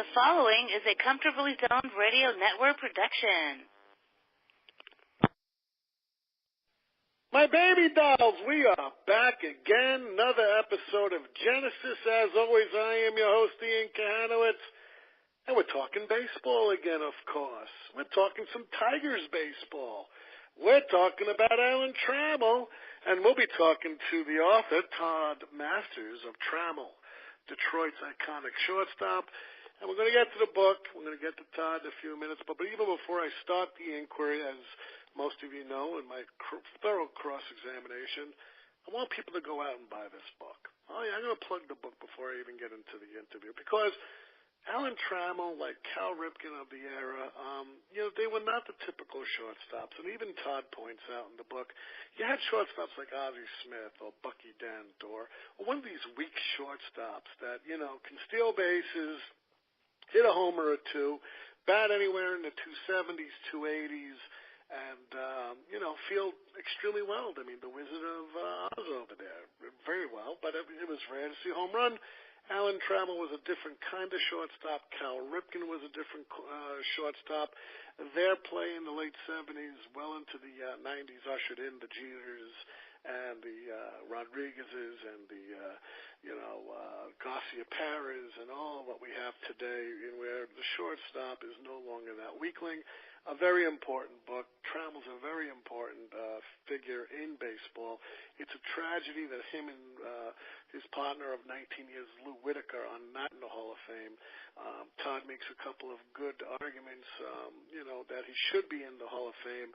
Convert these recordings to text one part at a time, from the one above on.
The following is a Comfortably Zoned Radio Network production. My baby dolls, we are back again. Another episode of Genesis. As always, I am your host, Ian Kahanowitz. And we're talking baseball again, of course. We're talking some Tigers baseball. We're talking about Alan Trammell. And we'll be talking to the author, Todd Masters of Trammell, Detroit's iconic shortstop. And we're going to get to the book. We're going to get to Todd in a few minutes. But even before I start the inquiry, as most of you know in my thorough cross-examination, I want people to go out and buy this book. Oh, yeah, I'm going to plug the book before I even get into the interview. Because Alan Trammell, like Cal Ripken of the era, they were not the typical shortstops. And even Todd points out in the book, you had shortstops like Ozzie Smith or Bucky Dent or one of these weak shortstops that, can steal bases, hit a homer or two, bat anywhere in the 270s, 280s, and, field extremely well. I mean, the Wizard of Oz over there, very well, but it was rare to see a home run. Alan Trammell was a different kind of shortstop. Cal Ripken was a different shortstop. Their play in the late 70s, well into the 90s, ushered in the Jeters and the Rodriguez's and the, Garcia Perez and all what we have today, in where the shortstop is no longer that weakling. A very important book. Trammell's a very important figure in baseball. It's a tragedy that him and his partner of 19 years, Lou Whitaker, are not in the Hall of Fame. Todd makes a couple of good arguments, that he should be in the Hall of Fame.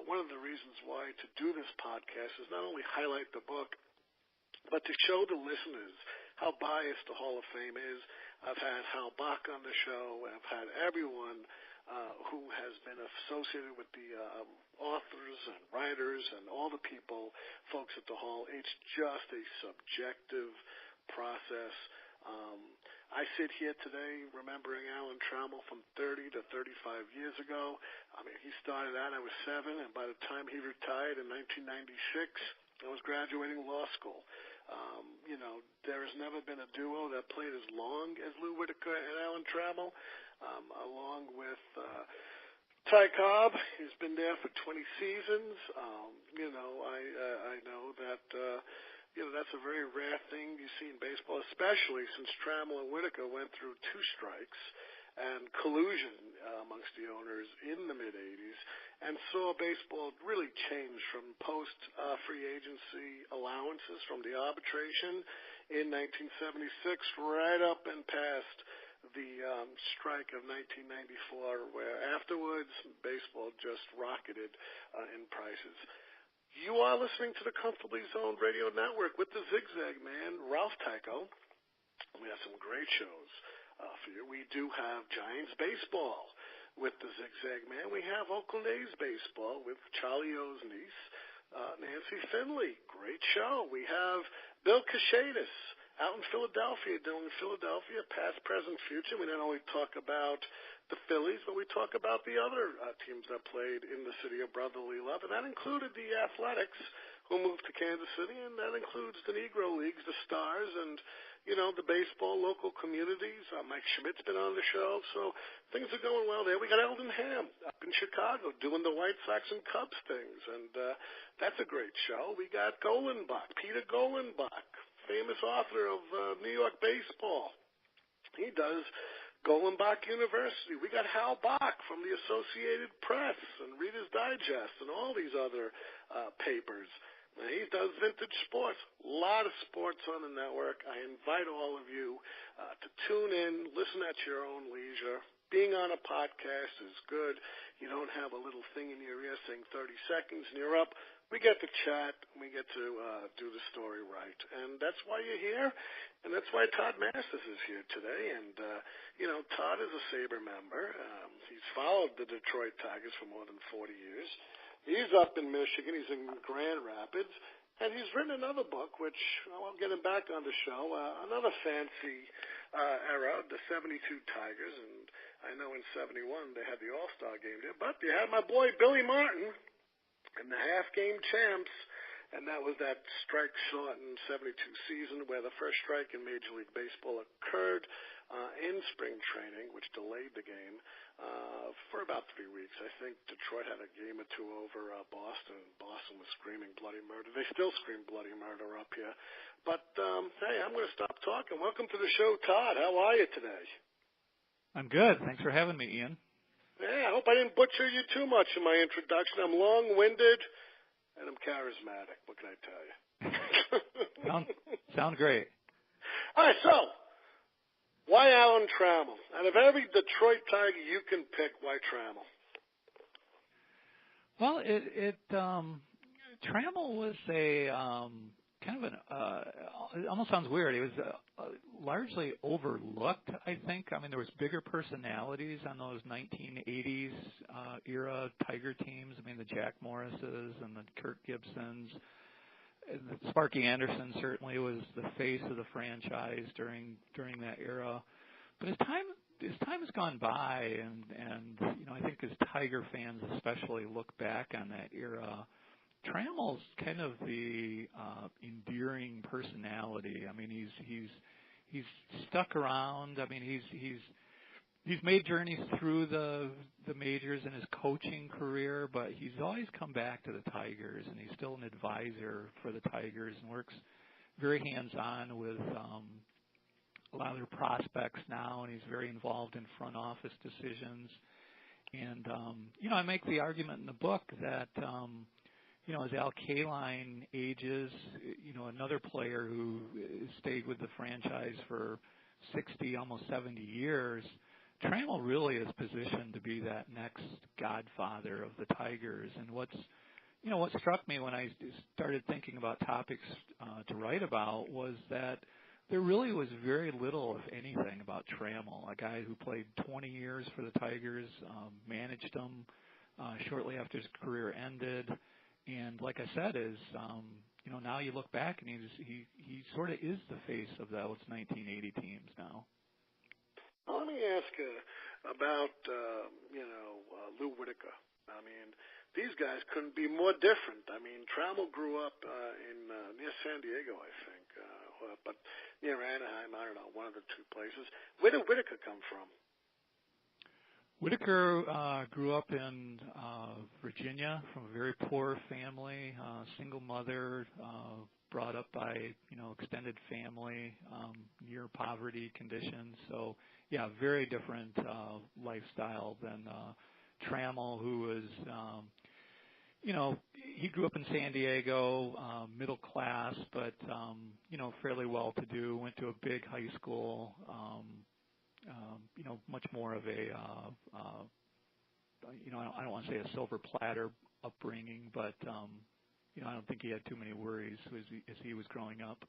One of the reasons why to do this podcast is not only highlight the book, but to show the listeners how biased the Hall of Fame is. I've had Hal Bach on the show. I've had everyone who has been associated with the authors and writers and all the folks at the Hall. It's just a subjective process. I sit here today remembering Alan Trammell from 30 to 35 years ago. I mean, he started out, I was 7, and by the time he retired in 1996, I was graduating law school. There has never been a duo that played as long as Lou Whitaker and Alan Trammell, along with Ty Cobb. He's been there for 20 seasons. I know that, that's a very rare thing you see in baseball, especially since Trammell and Whitaker went through 2 strikes and collusion amongst the owners in the mid-'80s, and saw baseball really change from post-free agency allowances from the arbitration in 1976 right up and past the strike of 1994, where afterwards baseball just rocketed in prices. You are listening to the Comfortably Zoned Radio Network with the Zigzag Man, Ralph Tycho. We have some great shows for you. We do have Giants baseball with the Zigzag Man. We have Oakland A's baseball with Charlie O's niece, Nancy Finley. Great show. We have Bill Kashadis out in Philadelphia, doing Philadelphia, past, present, future. We not only talk about the Phillies, but we talk about the other teams that played in the city of brotherly love, and that included the Athletics, who moved to Kansas City, and that includes the Negro Leagues, the Stars, and the baseball local communities. Mike Schmidt's been on the show, so things are going well there. We got Eldon Ham up in Chicago doing the White Sox and Cubs things, and that's a great show. We got Golenbach, Peter Golenbach, famous author of New York baseball. He does Golenbach University. We got Hal Bach from the Associated Press and Reader's Digest and all these other papers. He does vintage sports, a lot of sports on the network. I invite all of you to tune in, listen at your own leisure. Being on a podcast is good. You don't have a little thing in your ear saying 30 seconds and you're up. We get to chat, we get to do the story right. And that's why you're here, and that's why Todd Masters is here today. And, Todd is a Sabre member. He's followed the Detroit Tigers for more than 40 years. He's up in Michigan. He's in Grand Rapids. And he's written another book, which I'll get him back on the show, another fancy era, the 72 Tigers. And I know in 71 they had the All-Star game there. But you had my boy Billy Martin and the half-game champs and that was that strike-shortened 72 season where the first strike in Major League Baseball occurred in spring training, which delayed the game for about 3 weeks. I think Detroit had a game or two over Boston. Boston was screaming bloody murder. They still scream bloody murder up here. But, hey, I'm going to stop talking. Welcome to the show, Todd. How are you today? I'm good. Thanks for having me, Ian. Yeah, I hope I didn't butcher you too much in my introduction. I'm long-winded, and I'm charismatic. What can I tell you? Sound great. All right, so why Alan Trammell? Out of every Detroit Tiger you can pick, why Trammell? Well, Trammell was a kind of it almost sounds weird. He was largely overlooked, I think. I mean, there was bigger personalities on those 1980s era Tiger teams. I mean, the Jack Morrises and the Kirk Gibsons. Sparky Anderson certainly was the face of the franchise during that era. But as time has gone by, and you know, I think as Tiger fans especially look back on that era, Trammell's kind of the endearing personality. I mean, he's stuck around. I mean, he's made journeys through the majors in his coaching career, but he's always come back to the Tigers, and he's still an advisor for the Tigers and works very hands-on with a lot of their prospects now, and he's very involved in front office decisions. And you know, I make the argument in the book that you know, as Al Kaline ages, you know, another player who stayed with the franchise for 60, almost 70 years, Trammell really is positioned to be that next godfather of the Tigers. And what struck me when I started thinking about topics to write about was that there really was very little, if anything, about Trammell, a guy who played 20 years for the Tigers, managed them shortly after his career ended. And like I said, you know, now you look back and he sort of is the face of those 1980 teams now. Well, let me ask you about Lou Whitaker. I mean, these guys couldn't be more different. I mean, Trammell grew up near San Diego, I think, but near Anaheim. I don't know, one of the two places. Where did Whitaker come from? Whitaker grew up in Virginia from a very poor family, single mother, brought up by, you know, extended family, near poverty conditions. So, yeah, very different lifestyle than Trammell, who was, you know, he grew up in San Diego, middle class, but, you know, fairly well-to-do, went to a big high school, you know, much more of a, you know, I don't want to say a silver platter upbringing, but, you know, I don't think he had too many worries as he was growing up.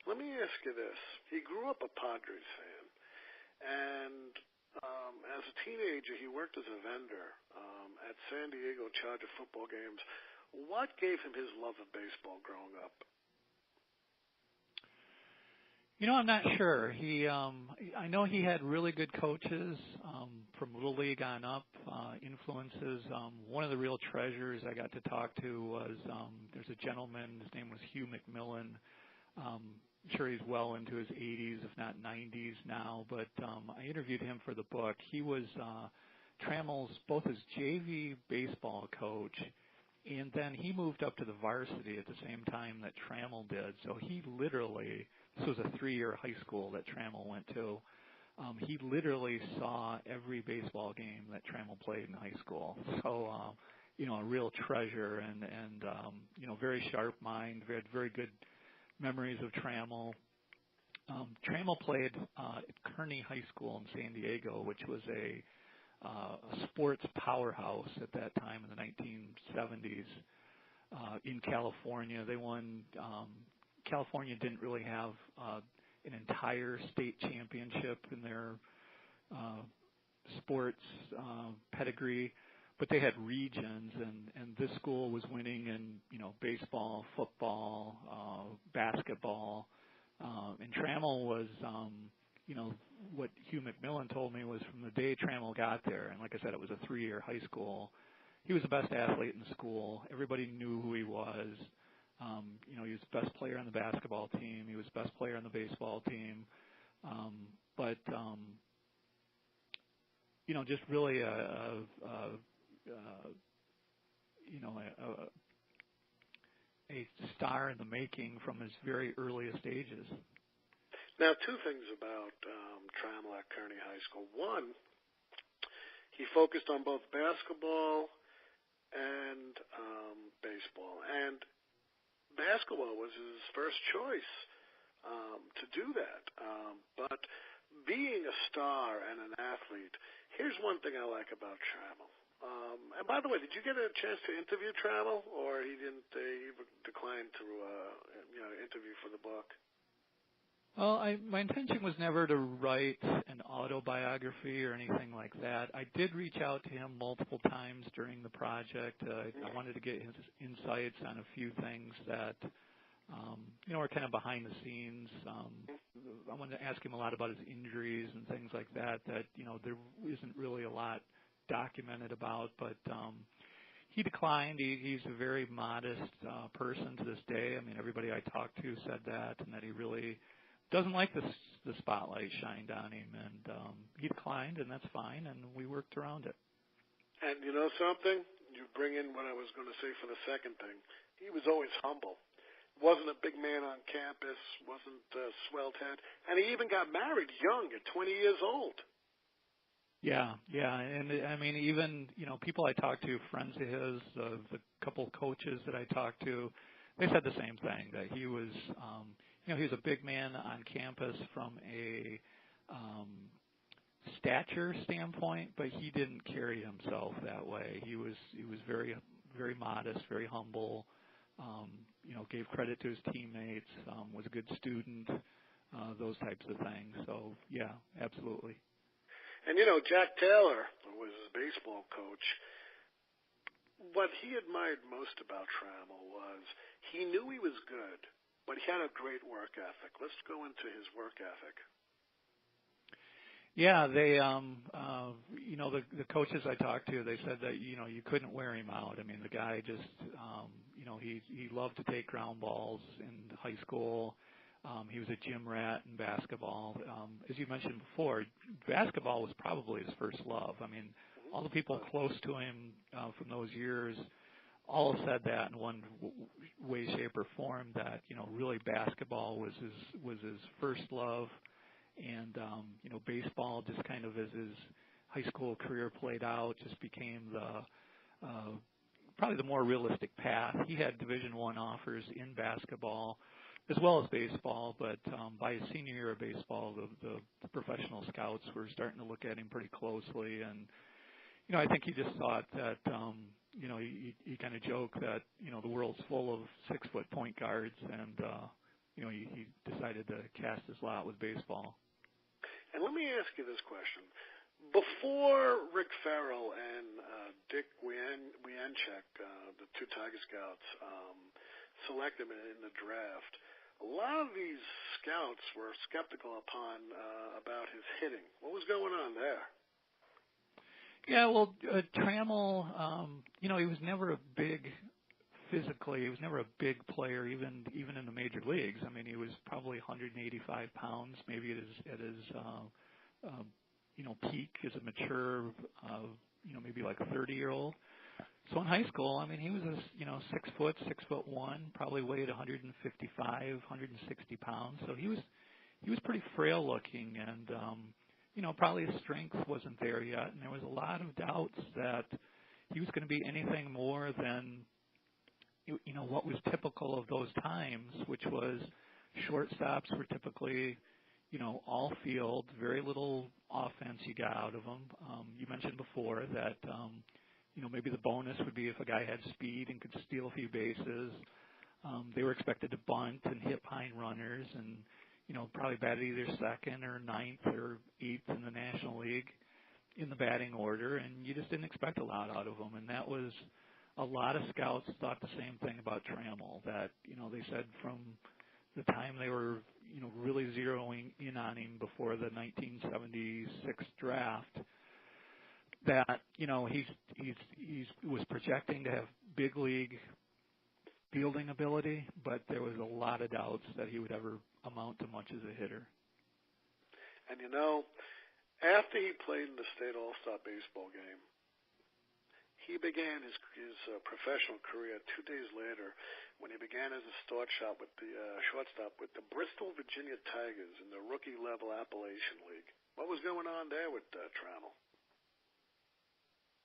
Let me ask you this. He grew up a Padres fan, and as a teenager, he worked as a vendor at San Diego Charger football games. What gave him his love of baseball growing up? You know, I'm not sure. I know he had really good coaches from Little League on up, influences. One of the real treasures I got to talk to was there's a gentleman, his name was Hugh McMillan. I'm sure he's well into his 80s, if not 90s now, but I interviewed him for the book. He was Trammell's both his JV baseball coach, and then he moved up to the varsity at the same time that Trammell did. So he literally, this was a 3-year high school that Trammell went to. He literally saw every baseball game that Trammell played in high school. So, you know, a real treasure and you know, very sharp mind, very good memories of Trammell. Trammell played at Kearney High School in San Diego, which was a sports powerhouse at that time in the 1970s in California. They won. California didn't really have an entire state championship in their sports pedigree, but they had regions, and this school was winning in, you know, baseball, football, basketball, and Trammell was, you know, what Hugh McMillan told me was from the day Trammell got there, and like I said, it was a 3-year high school, he was the best athlete in the school. Everybody knew who he was. He was the best player on the basketball team. He was the best player on the baseball team. But just really a star in the making from his very earliest stages. Now, two things about Trammell at Kearney High School. One, he focused on both basketball and baseball, and basketball was his first choice to do that. But being a star and an athlete, here's one thing I like about Trammell. And by the way, did you get a chance to interview Trammell, or he didn't? He declined to interview for the book? Well, my intention was never to write an autobiography or anything like that. I did reach out to him multiple times during the project. I wanted to get his insights on a few things that, are kind of behind the scenes. I wanted to ask him a lot about his injuries and things like that there isn't really a lot documented about. But he declined. He's a very modest person to this day. I mean, everybody I talked to said that, and that he really doesn't like the spotlight shined on him, and he declined, and that's fine, and we worked around it. And you know something? You bring in what I was going to say for the second thing. He was always humble. Wasn't a big man on campus, wasn't swelled head, and he even got married young at 20 years old. Yeah, and I mean, even, people I talked to, friends of his, the couple coaches that I talked to, they said the same thing, that he was, he was a big man on campus from a stature standpoint, but he didn't carry himself that way. He was very, very modest, very humble, gave credit to his teammates, was a good student, those types of things. So, yeah, absolutely. And, Jack Taylor was his baseball coach. What he admired most about Trammell was he knew he was good, but he had a great work ethic. Let's go into his work ethic. Yeah, they, the coaches I talked to, they said that, you couldn't wear him out. I mean, the guy just, he loved to take ground balls in high school. He was a gym rat in basketball. As you mentioned before, basketball was probably his first love. I mean, all the people close to him from those years all said that in one way, shape, or form, that, really basketball was his first love. And, baseball, just kind of as his high school career played out, just became probably the more realistic path. He had Division I offers in basketball as well as baseball, but by his senior year of baseball, the professional scouts were starting to look at him pretty closely. And, I think he just thought that, he kind of joked that, the world's full of 6-foot point guards, and, he decided to cast his lot with baseball. And let me ask you this question. Before Rick Farrell and Dick Wienchek, the two Tiger Scouts, selected him in the draft, a lot of these scouts were skeptical about his hitting. What was going on there? Yeah, well, Trammell, he was never a big physically. He was never a big player, even in the major leagues. I mean, he was probably 185 pounds, maybe at his peak as a mature, maybe like a 30-year-old. So in high school, I mean, he was 6'1", probably weighed 155, 160 pounds. So he was pretty frail looking, and probably his strength wasn't there yet, and there was a lot of doubts that he was going to be anything more than what was typical of those times, which was shortstops were typically, all field, very little offense you got out of them. You mentioned before that, maybe the bonus would be if a guy had speed and could steal a few bases. They were expected to bunt and hit pine runners and, probably bat either second or ninth or eighth in the National League in the batting order, and you just didn't expect a lot out of them. And that was a lot of scouts thought the same thing about Trammell, that, they said from the time they were, really zeroing in on him before the 1976 draft, that he was projecting to have big league fielding ability, but there was a lot of doubts that he would ever amount to much as a hitter. And after he played in the state All-Star baseball game, he began his professional career 2 days later when he began as a shortstop with the Bristol, Virginia Tigers in the rookie-level Appalachian League. What was going on there with Trammell?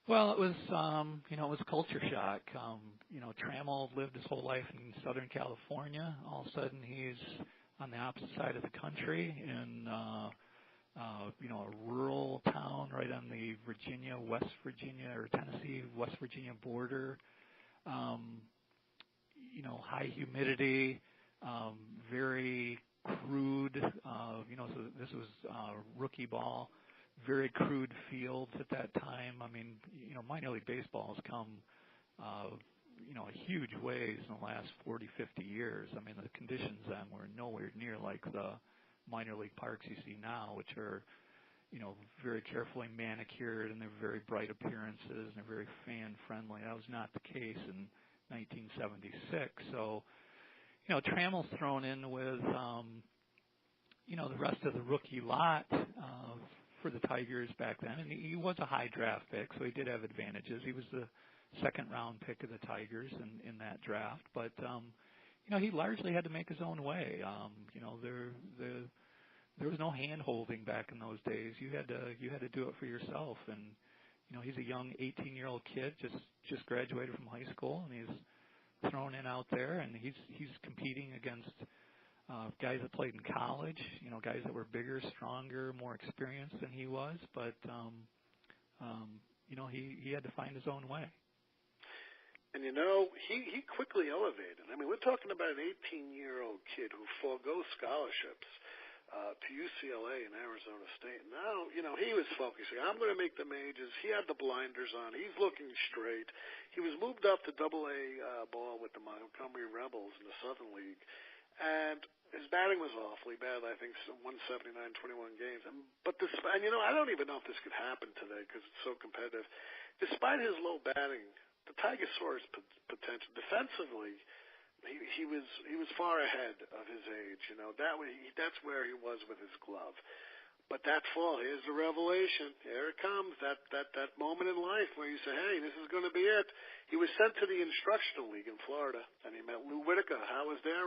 Well, it was it was a culture shock. Trammell lived his whole life in Southern California. All of a sudden, he's on the opposite side of the country in a rural town right on the West Virginia or Tennessee, West Virginia border. High humidity, very crude. So this was rookie ball. Very crude fields at that time. I mean, minor league baseball has come, huge ways in the last 40, 50 years. I mean, the conditions then were nowhere near like the minor league parks you see now, which are, very carefully manicured and they're very bright appearances and they're very fan friendly. That was not the case in 1976. So, Trammell's thrown in with, the rest of the rookie lot for the Tigers back then. And he was a high draft pick, so he did have advantages. He was the second-round pick of the Tigers in that draft. But, he largely had to make his own way. There was no hand-holding back in those days. You had to do it for yourself. And, he's a young 18-year-old kid, just graduated from high school, and he's thrown in out there, and he's competing against guys that played in college, guys that were bigger, stronger, more experienced than he was, but he had to find his own way. And he quickly elevated. I mean, we're talking about an 18-year-old kid who forgoes scholarships to UCLA and Arizona State. Now, he was focusing. I'm going to make the majors. He had the blinders on. He's looking straight. He was moved up to Double-A ball with the Montgomery Rebels in the Southern League. And his batting was awfully bad. I think 179, 21 games. But I don't even know if this could happen today because it's so competitive. Despite his low batting, the Tigers saw his potential. Defensively, he was far ahead of his age. That's where he was with his glove. But that fall, here's the revelation. Here it comes. That moment in life where you say, hey, this is going to be it. He was sent to the Instructional League in Florida, and he met Lou Whitaker. How was their,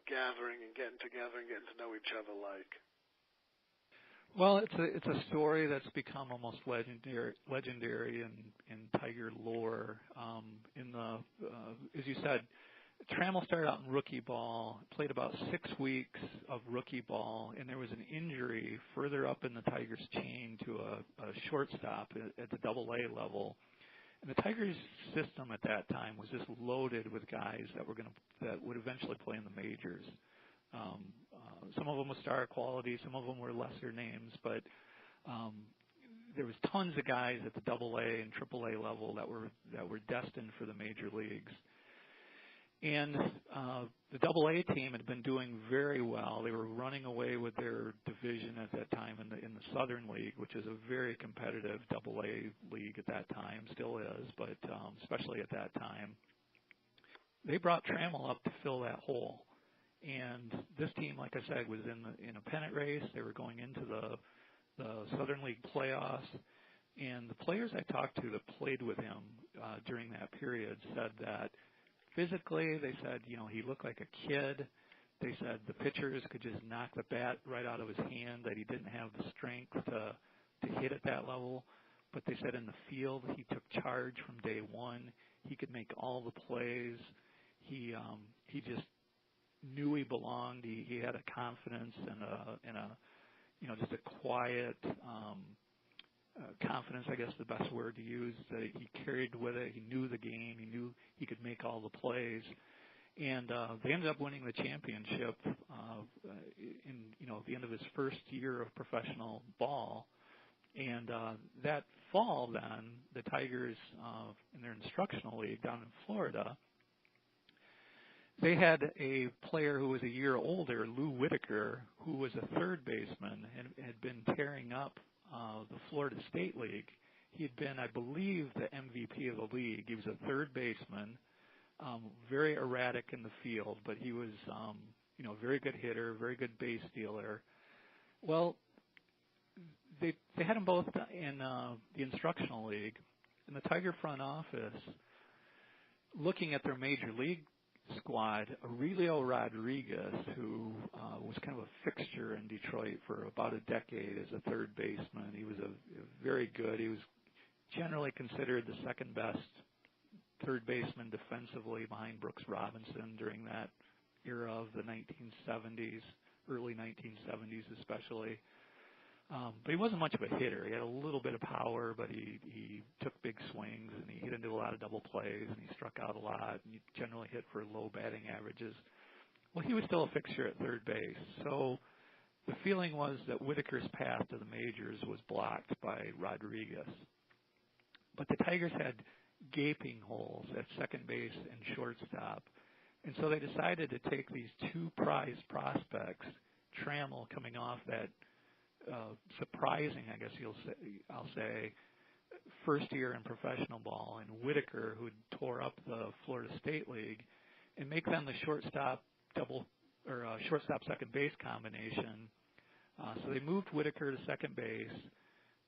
gathering and getting together and getting to know each other like? Well, it's a story that's become almost legendary in Tiger lore. As you said, Trammell started out in rookie ball, played about 6 weeks of rookie ball, and there was an injury further up in the Tigers' chain to a shortstop at the Double-A level. And the Tigers' system at that time was just loaded with guys that would eventually play in the majors. Some of them were star quality, some of them were lesser names, but there was tons of guys at the Double-A and Triple-A level that were destined for the major leagues. And the Double-A team had been doing very well. They were running away with their division at that time in the Southern League, which is a very competitive Double-A league at that time, still is, but especially at that time. They brought Trammell up to fill that hole. And this team, like I said, was in a pennant race. They were going into the Southern League playoffs. And the players I talked to that played with him during that period said that physically, they said, he looked like a kid. They said the pitchers could just knock the bat right out of his hand, that he didn't have the strength to hit at that level. But they said in the field, he took charge from day one. He could make all the plays. He just knew he belonged. He had a confidence and a just a quiet confidence, I guess the best word to use, that he carried with it. He knew the game. He knew he could make all the plays. And they ended up winning the championship at the end of his first year of professional ball. And that fall then, the Tigers in their instructional league down in Florida, they had a player who was a year older, Lou Whitaker, who was a third baseman and had been tearing up the Florida State League, he had been, I believe, the MVP of the league. He was a third baseman, very erratic in the field, but he was, a very good hitter, very good base stealer. Well, they had them both in the instructional league, and the Tiger front office, looking at their major league squad, Aurelio Rodriguez, who was kind of a fixture in Detroit for about a decade as a third baseman. He was a very good. He was generally considered the second best third baseman defensively behind Brooks Robinson during that era of the 1970s, early 1970s especially. But he wasn't much of a hitter. He had a little bit of power, but he took big swings, and he hit into a lot of double plays, and he struck out a lot, and he generally hit for low batting averages. Well, he was still a fixture at third base. So the feeling was that Whitaker's path to the majors was blocked by Rodriguez. But the Tigers had gaping holes at second base and shortstop, and so they decided to take these two prized prospects, Trammell coming off that surprising, I guess I'll say, first year in professional ball, and Whitaker, who tore up the Florida State League, and make them the shortstop second base combination. So they moved Whitaker to second base,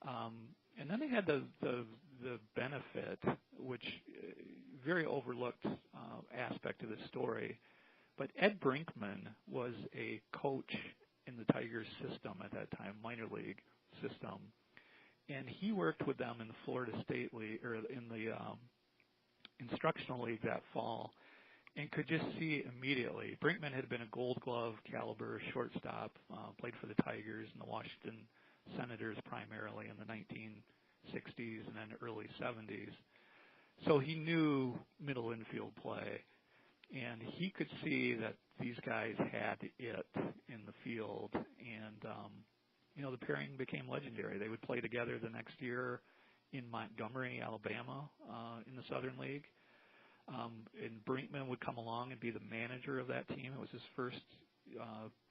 and then they had the benefit, which very overlooked aspect of the story, but Ed Brinkman was a coach in the Tigers system at that time, minor league system, and he worked with them in the Florida State League, or in the instructional league that fall, and could just see immediately. Brinkman had been a Gold Glove caliber shortstop, played for the Tigers and the Washington Senators primarily in the 1960s and then early 70s. So he knew middle infield play, and he could see that these guys had it in the field, and the pairing became legendary. They would play together the next year in Montgomery, Alabama, in the Southern League, and Brinkman would come along and be the manager of that team. It was his first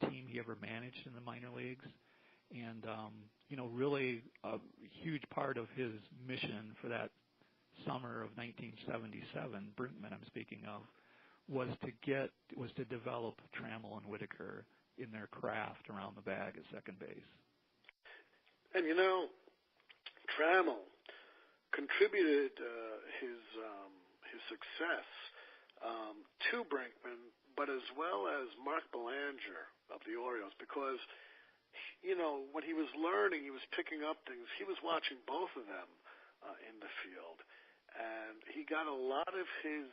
team he ever managed in the minor leagues, and really a huge part of his mission for that summer of 1977, Brinkman I'm speaking of, was to develop Trammell and Whitaker in their craft around the bag at second base. And Trammell contributed his success to Brinkman, but as well as Mark Belanger of the Orioles, because when he was learning, he was picking up things. He was watching both of them in the field. And he got a lot of his,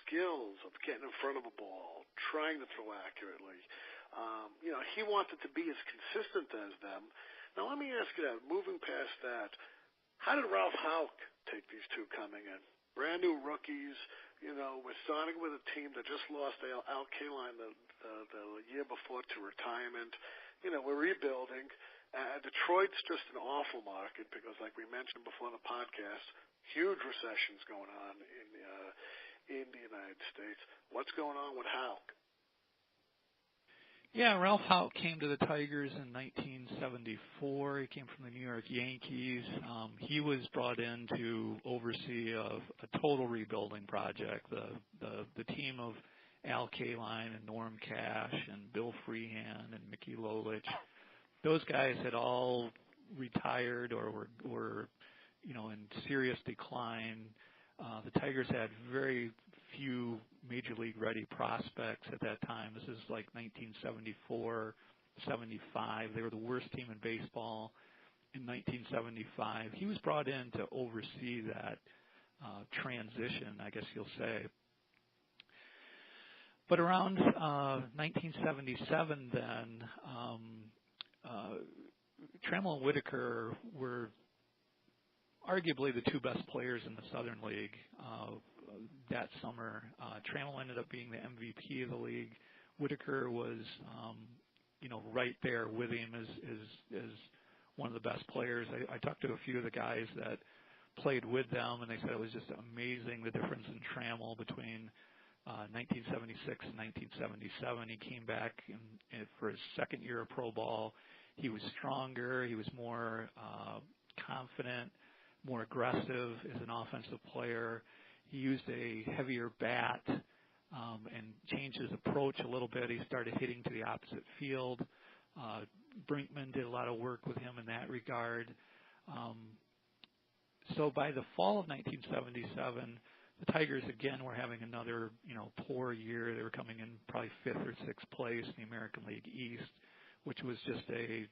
skills of getting in front of a ball, trying to throw accurately. He wanted to be as consistent as them. Now, let me ask you that. Moving past that, how did Ralph Houck take these two coming in? Brand new rookies, we're starting with a team that just lost Al Kaline the year before to retirement. We're rebuilding. Detroit's just an awful market because, like we mentioned before the podcast, huge recessions going on in the United States. What's going on with Houck? Yeah, Ralph Houck came to the Tigers in 1974. He came from the New York Yankees. He was brought in to oversee a total rebuilding project. The team of Al Kaline and Norm Cash and Bill Freehan and Mickey Lolich, those guys had all retired or were in serious decline. The Tigers had very few major league ready prospects at that time. This is like 1974, 75. They were the worst team in baseball in 1975. He was brought in to oversee that transition, I guess you'll say. But around 1977 then, Trammell and Whitaker were arguably the two best players in the Southern League that summer. Trammell ended up being the MVP of the league. Whitaker was, right there with him as one of the best players. I talked to a few of the guys that played with them, and they said it was just amazing the difference in Trammell between 1976 and 1977. He came back for his second year of pro ball. He was stronger. He was more confident, more aggressive as an offensive player. He used a heavier bat and changed his approach a little bit. He started hitting to the opposite field. Brinkman did a lot of work with him in that regard. So by the fall of 1977, the Tigers again were having another, poor year. They were coming in probably 5th or 6th place in the American League East, which was just a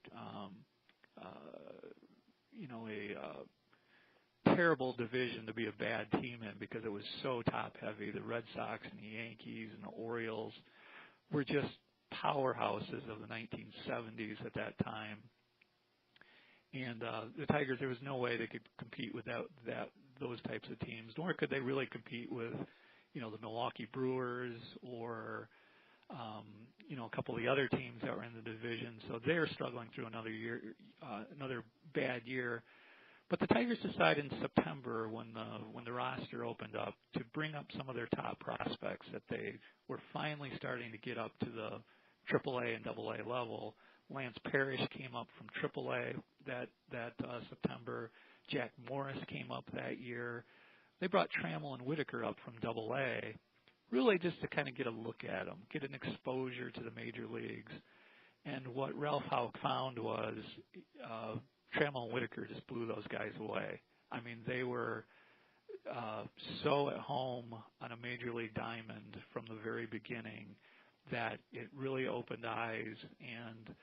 terrible division to be a bad team in because it was so top heavy. The Red Sox and the Yankees and the Orioles were just powerhouses of the 1970s at that time. And the Tigers, there was no way they could compete without those types of teams, nor could they really compete with, the Milwaukee Brewers or, a couple of the other teams that were in the division. So they're struggling through another year, another bad year. But the Tigers decided in September, when the roster opened up, to bring up some of their top prospects that they were finally starting to get up to the AAA and AA level. Lance Parrish came up from AAA that September. Jack Morris came up that year. They brought Trammell and Whitaker up from AA, really just to kind of get a look at them, get an exposure to the major leagues. And what Ralph Houck found was Trammell and Whitaker just blew those guys away. I mean, they were so at home on a major league diamond from the very beginning that it really opened eyes. And,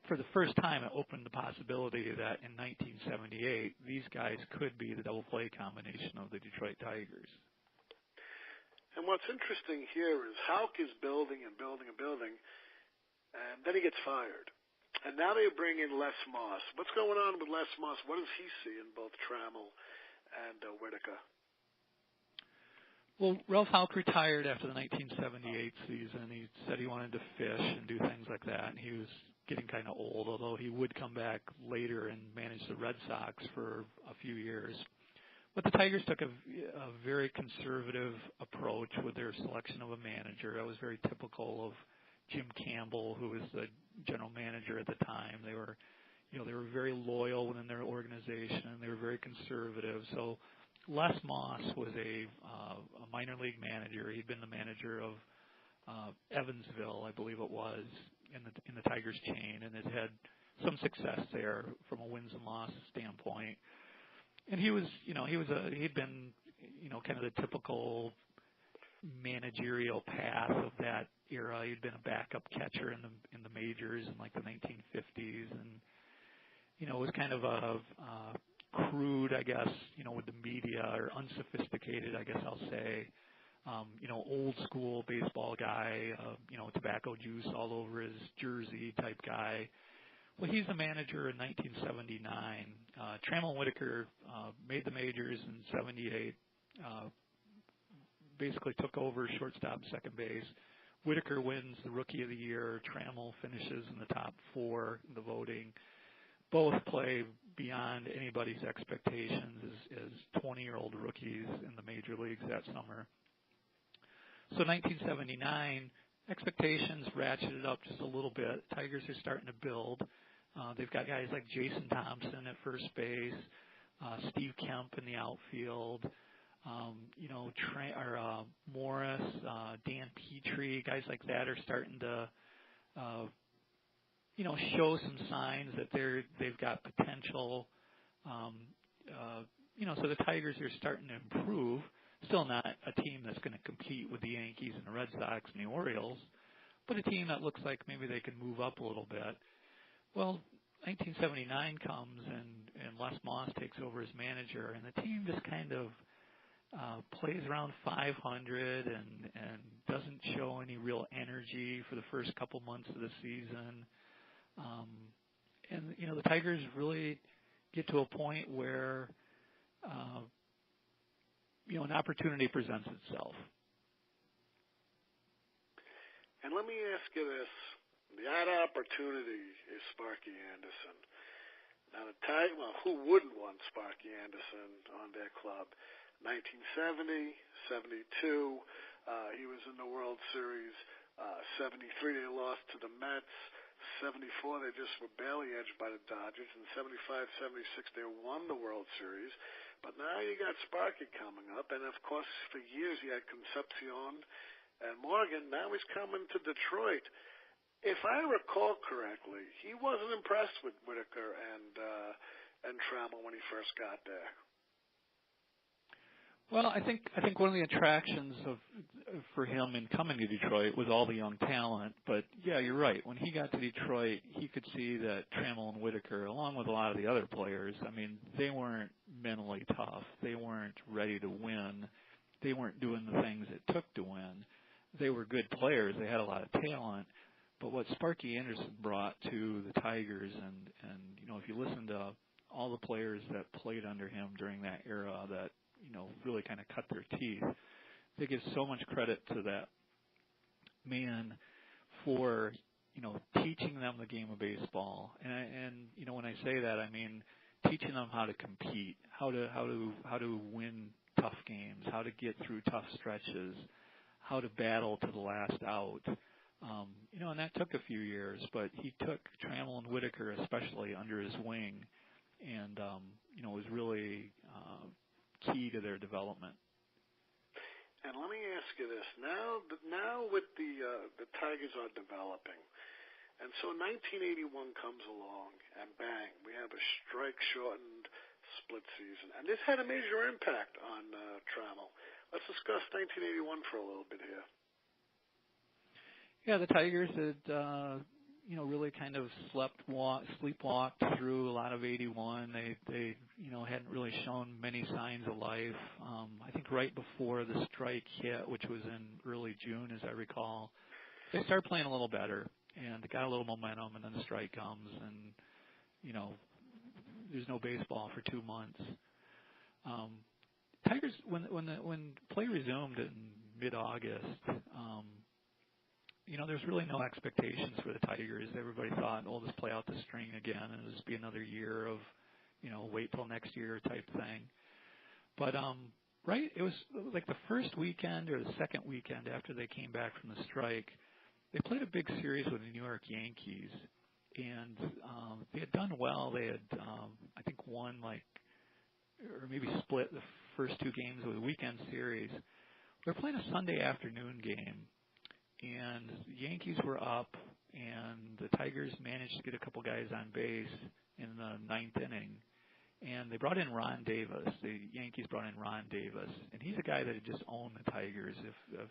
for the first time, it opened the possibility that in 1978, these guys could be the double play combination of the Detroit Tigers. And what's interesting here is Houck is building and building and building, and then he gets fired. And now they bring in Les Moss. What's going on with Les Moss? What does he see in both Trammell and Whitaker? Well, Ralph Houck retired after the 1978 season. He said he wanted to fish and do things like that, and he was getting kind of old, although he would come back later and manage the Red Sox for a few years. But the Tigers took a very conservative approach with their selection of a manager. That was very typical of Jim Campbell, who was the general manager at the time. They were very loyal within their organization. They were very conservative. So Les Moss was a minor league manager. He'd been the manager of Evansville, I believe it was, in the Tigers chain, and had had some success there from a wins and losses standpoint. And he'd been, kind of the typical managerial path of that era. He'd been a backup catcher in the majors in like the 1950s, and it was kind of a crude, I guess, with the media, or unsophisticated, I guess I'll say. Old school baseball guy, tobacco juice all over his jersey type guy. Well, he's the manager in 1979. Trammell and Whitaker made the majors in 78. Basically took over shortstop, second base. Whitaker wins the Rookie of the Year. Trammell finishes in the top 4 in the voting. Both play beyond anybody's expectations as 20-year-old rookies in the major leagues that summer. So 1979, expectations ratcheted up just a little bit. Tigers are starting to build. They've got guys like Jason Thompson at first base, Steve Kemp in the outfield, Morris, Dan Petrie, guys like that are starting to, show some signs that they've got potential. So the Tigers are starting to improve. Still not a team that's going to compete with the Yankees and the Red Sox and the Orioles, but a team that looks like maybe they can move up a little bit. Well, 1979 comes, and Les Moss takes over as manager, and the team just kind of plays around 500 and doesn't show any real energy for the first couple months of the season. And the Tigers really get to a point where an opportunity presents itself. And let me ask you this. That opportunity is Sparky Anderson. Now, who wouldn't want Sparky Anderson on their club? 1970, 72, he was in the World Series '73 they lost to the Mets. 74 they just were barely edged by the Dodgers. And 75-76 they won the World Series. But now you got Sparky coming up, and of course for years he had Concepcion and Morgan. Now he's coming to Detroit. If I recall correctly, he wasn't impressed with Whitaker and Trammell when he first got there. Well, I think one of the attractions for him in coming to Detroit was all the young talent. But yeah, you're right. When he got to Detroit, he could see that Trammell and Whitaker, along with a lot of the other players, I mean, they weren't mentally tough. They weren't ready to win. They weren't doing the things it took to win. They were good players. They had a lot of talent. But what Sparky Anderson brought to the Tigers, and you know, if you listen to all the players that played under him during that era that, you know, really kind of cut their teeth, they give so much credit to that man for, you know, teaching them the game of baseball. And you know, when I say that, I mean teaching them how to compete, how to win tough games, how to get through tough stretches, how to battle to the last out. You know, and that took a few years, but he took Trammell and Whitaker especially under his wing, and you know, was really key to their development. And let me ask you this: now with the Tigers are developing, and so 1981 comes along, and bang, we have a strike-shortened split season, and this had a major impact on Trammell. Let's discuss 1981 for a little bit here. Yeah, the Tigers had, you know, really kind of sleepwalked through a lot of 81. They, you know, hadn't really shown many signs of life. I think right before the strike hit, which was in early June, as I recall, they started playing a little better and got a little momentum, and then the strike comes, and, you know, there's no baseball for 2 months. Tigers, when play resumed in mid-August, you know, there's really no expectations for the Tigers. Everybody thought, oh, let's play out the string again, and it'll just be another year of, you know, wait till next year type thing. But, right, it was like the first weekend or the second weekend after they came back from the strike, they played a big series with the New York Yankees, and they had done well. They had, I think, won or maybe split the first two games of the weekend series. They're playing a Sunday afternoon game, and the Yankees were up, and the Tigers managed to get a couple guys on base in the ninth inning, and they brought in Ron Davis. The Yankees brought in Ron Davis, and he's a guy that had just owned the Tigers. If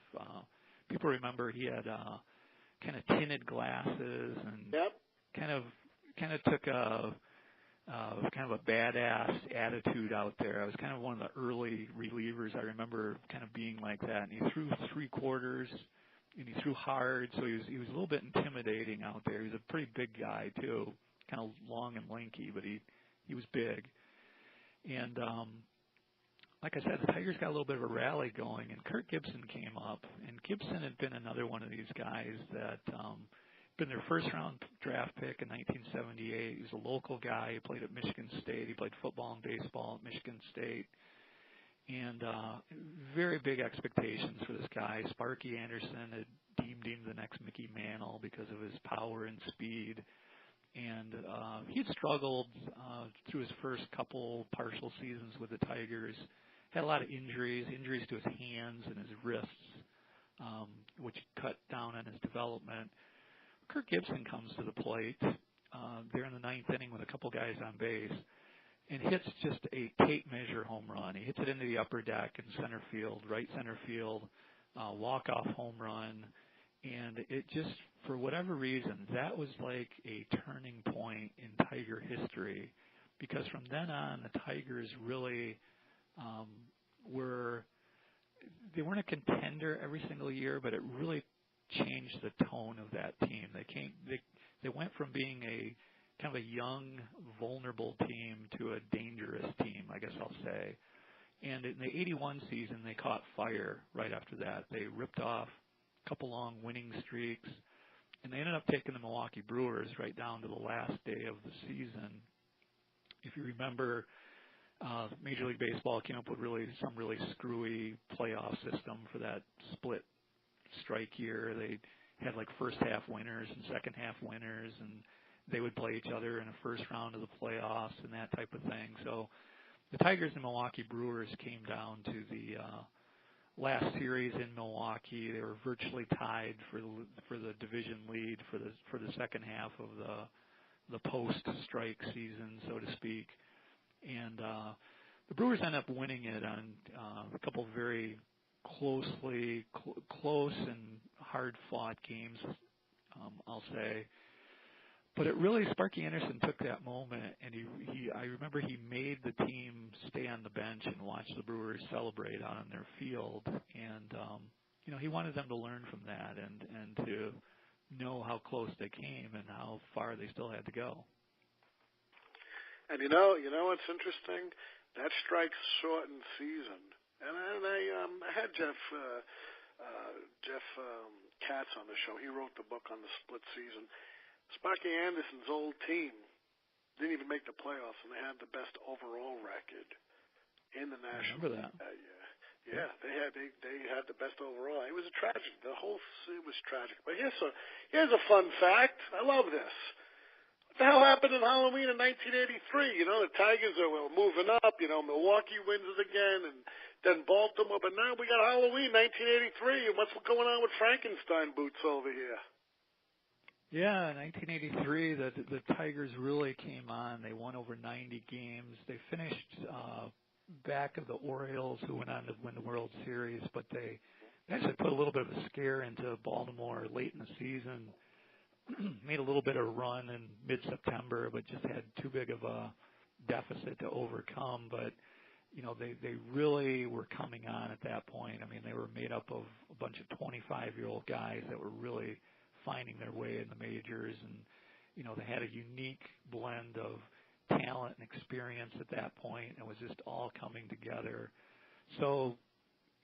people remember, he had kind of tinted glasses and kind of took a kind of a badass attitude out there. I was kind of one of the early relievers. I remember kind of being like that, and he threw three-quarters. And he threw hard, so he was a little bit intimidating out there. He was a pretty big guy too, kind of long and lanky, but he was big. And like I said, the Tigers got a little bit of a rally going, and Kirk Gibson came up. And Gibson had been another one of these guys that been their first-round draft pick in 1978. He was a local guy. He played at Michigan State. He played football and baseball at Michigan State. And very big expectations for this guy. Sparky Anderson had deemed him the next Mickey Mantle because of his power and speed. And he'd struggled through his first couple partial seasons with the Tigers. Had a lot of injuries to his hands and his wrists, which cut down on his development. Kirk Gibson comes to the plate there in the ninth inning with a couple guys on base, and hits just a tape measure home run. He hits it into the upper deck in center field, right center field, walk-off home run. And it just, for whatever reason, that was like a turning point in Tiger history, because from then on, the Tigers really they weren't a contender every single year, but it really changed the tone of that team. They went from being a kind of a young, vulnerable team to a dangerous team, I guess I'll say. And in the 81 season, they caught fire right after that. They ripped off a couple long winning streaks, and they ended up taking the Milwaukee Brewers right down to the last day of the season. If you remember, Major League Baseball came up with some really screwy playoff system for that split strike year. They had like first half winners and second half winners, and they would play each other in a first round of the playoffs and that type of thing. So the Tigers and Milwaukee Brewers came down to the last series in Milwaukee. They were virtually tied for the division lead for the second half of the post-strike season, so to speak. And the Brewers ended up winning it on a couple of very close and hard-fought games, I'll say. But it really, Sparky Anderson took that moment, and I remember he made the team stay on the bench and watch the Brewers celebrate out on their field. And, he wanted them to learn from that and to know how close they came and how far they still had to go. And you know what's interesting? That strike shortened season. And I had Jeff Katz on the show. He wrote the book on the split season. Sparky Anderson's old team didn't even make the playoffs, and they had the best overall record in the National League that year. Yeah, they had the best overall. It was a tragedy. It was tragic. But here's a fun fact. I love this. What the hell happened in Halloween in 1983? The Tigers were moving up. Milwaukee wins it again, and then Baltimore. But now we got Halloween 1983, and what's going on with Frankenstein boots over here? Yeah, in 1983, the Tigers really came on. They won over 90 games. They finished back of the Orioles, who went on to win the World Series, but they actually put a little bit of a scare into Baltimore late in the season. Made a little bit of a run in mid-September, but just had too big of a deficit to overcome. But they really were coming on at that point. I mean, they were made up of a bunch of 25-year-old guys that were really finding their way in the majors, and they had a unique blend of talent and experience at that point. It was just all coming together. So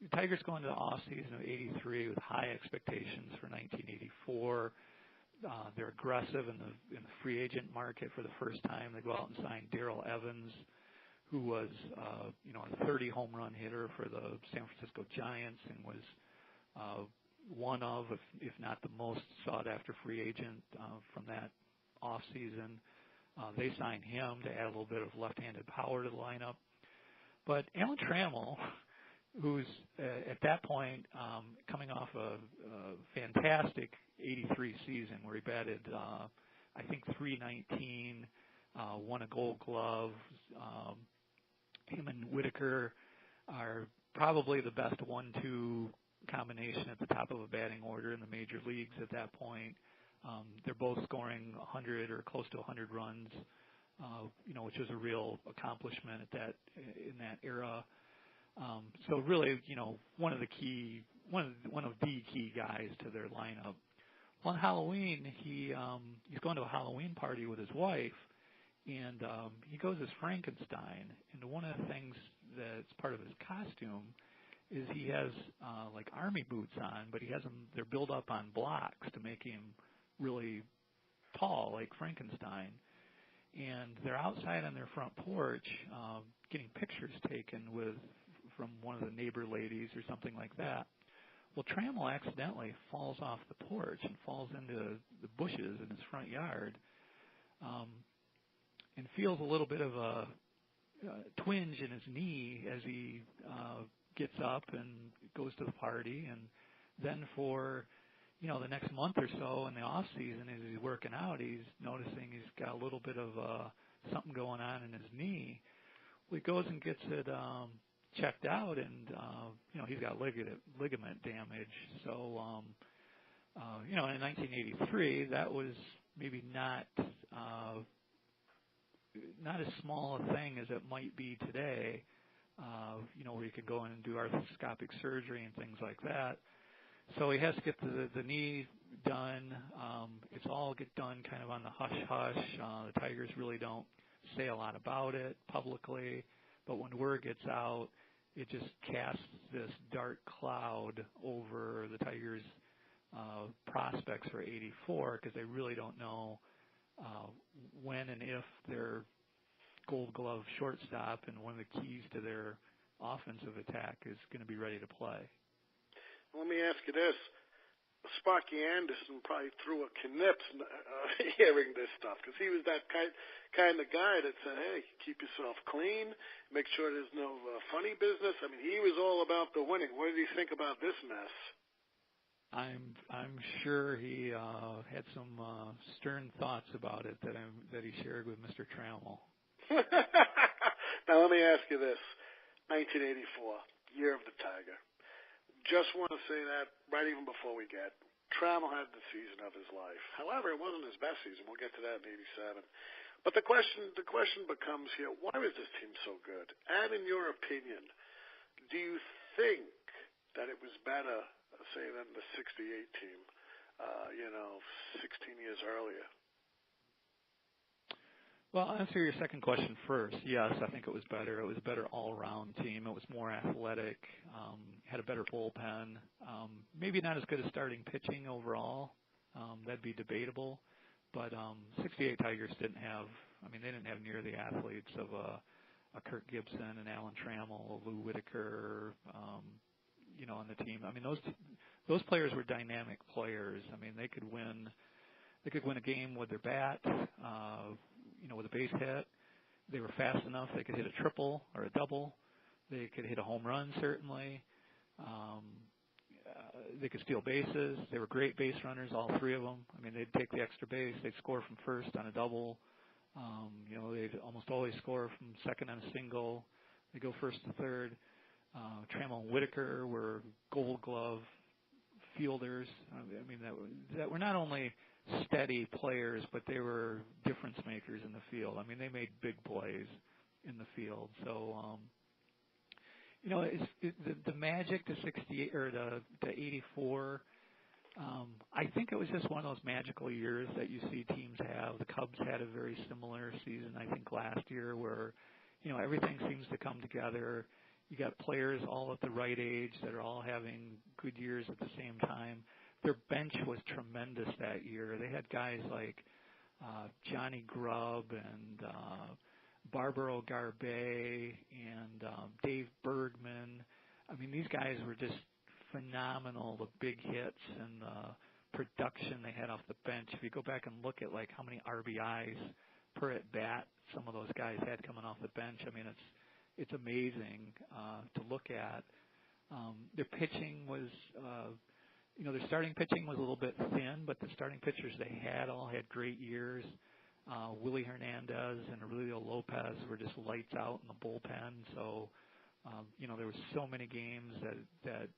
the Tigers go into the off season of '83 with high expectations for 1984. They're aggressive in the free agent market for the first time. They go out and sign Darrell Evans, who was a 30 home run hitter for the San Francisco Giants and was one of, if not the most sought-after free agent from that offseason. They signed him to add a little bit of left-handed power to the lineup. But Alan Trammell, who's at that point coming off a fantastic '83 season where he batted, I think, .319, won a Gold Glove. Him and Whitaker are probably the best 1-2 combination at the top of a batting order in the major leagues at that point. They're both scoring 100 or close to 100 runs, which was a real accomplishment in that era. So really, one of the key guys to their lineup. Well, on Halloween, he's going to a Halloween party with his wife, and he goes as Frankenstein. And one of the things that's part of his costume is he has like army boots on, but he has them. They're built up on blocks to make him really tall, like Frankenstein. And they're outside on their front porch getting pictures taken from one of the neighbor ladies or something like that. Well, Trammell accidentally falls off the porch and falls into the bushes in his front yard, and feels a little bit of a twinge in his knee as he gets up and goes to the party. And then for the next month or so in the off season, as he's working out, he's noticing he's got a little bit of something going on in his knee. Well, he goes and gets it checked out, and he's got ligament damage. So in 1983, that was maybe not as small a thing as it might be today. Where you can go in and do arthroscopic surgery and things like that. So he has to get the knee done. It's all get done kind of on the hush-hush. The Tigers really don't say a lot about it publicly, but when word gets out, it just casts this dark cloud over the Tigers' prospects for '84 because they really don't know when and if their Gold Glove shortstop and one of the keys to their offensive attack is going to be ready to play. Let me ask you this. Sparky Anderson probably threw a knips hearing this stuff, because he was that kind of guy that said, hey, keep yourself clean, make sure there's no funny business. I mean, he was all about the winning. What did he think about this mess? I'm sure he had some stern thoughts about it that he shared with Mr. Trammell. Now let me ask you this: 1984, year of the Tiger. Just want to say that right even before we get. Trammell had the season of his life. However, it wasn't his best season. We'll get to that in '87. But the question becomes here: why is this team so good? And in your opinion, do you think that it was better, say, than the '68 team? 16 years earlier. Well, I'll answer your second question first. Yes, I think it was better. It was a better all-around team. It was more athletic, had a better bullpen. Maybe not as good as starting pitching overall. That'd be debatable. But 68 Tigers they didn't have near the athletes of a Kirk Gibson and Alan Trammell, Lou Whitaker, on the team. I mean, those players were dynamic players. I mean, they could win a game with their bat. With a base hit. They were fast enough. They could hit a triple or a double. They could hit a home run, certainly. They could steal bases. They were great base runners, all three of them. I mean, they'd take the extra base. They'd score from first on a double. They'd almost always score from second on a single. They go first to third. Trammell and Whitaker were Gold Glove fielders. I mean, that were not only steady players, but they were difference makers in the field. I mean, they made big plays in the field. So, the magic to 68 or to 84. I think it was just one of those magical years that you see teams have. The Cubs had a very similar season, I think, last year, where everything seems to come together. You got players all at the right age that are all having good years at the same time. Their bench was tremendous that year. They had guys like Johnny Grubb and Barbaro Garbe and Dave Bergman. I mean, these guys were just phenomenal, the big hits and the production they had off the bench. If you go back and look at how many RBIs per at bat some of those guys had coming off the bench, I mean, it's amazing to look at. Their pitching was their starting pitching was a little bit thin, but the starting pitchers they had all had great years. Willie Hernandez and Aurelio Lopez were just lights out in the bullpen. So, there were so many games that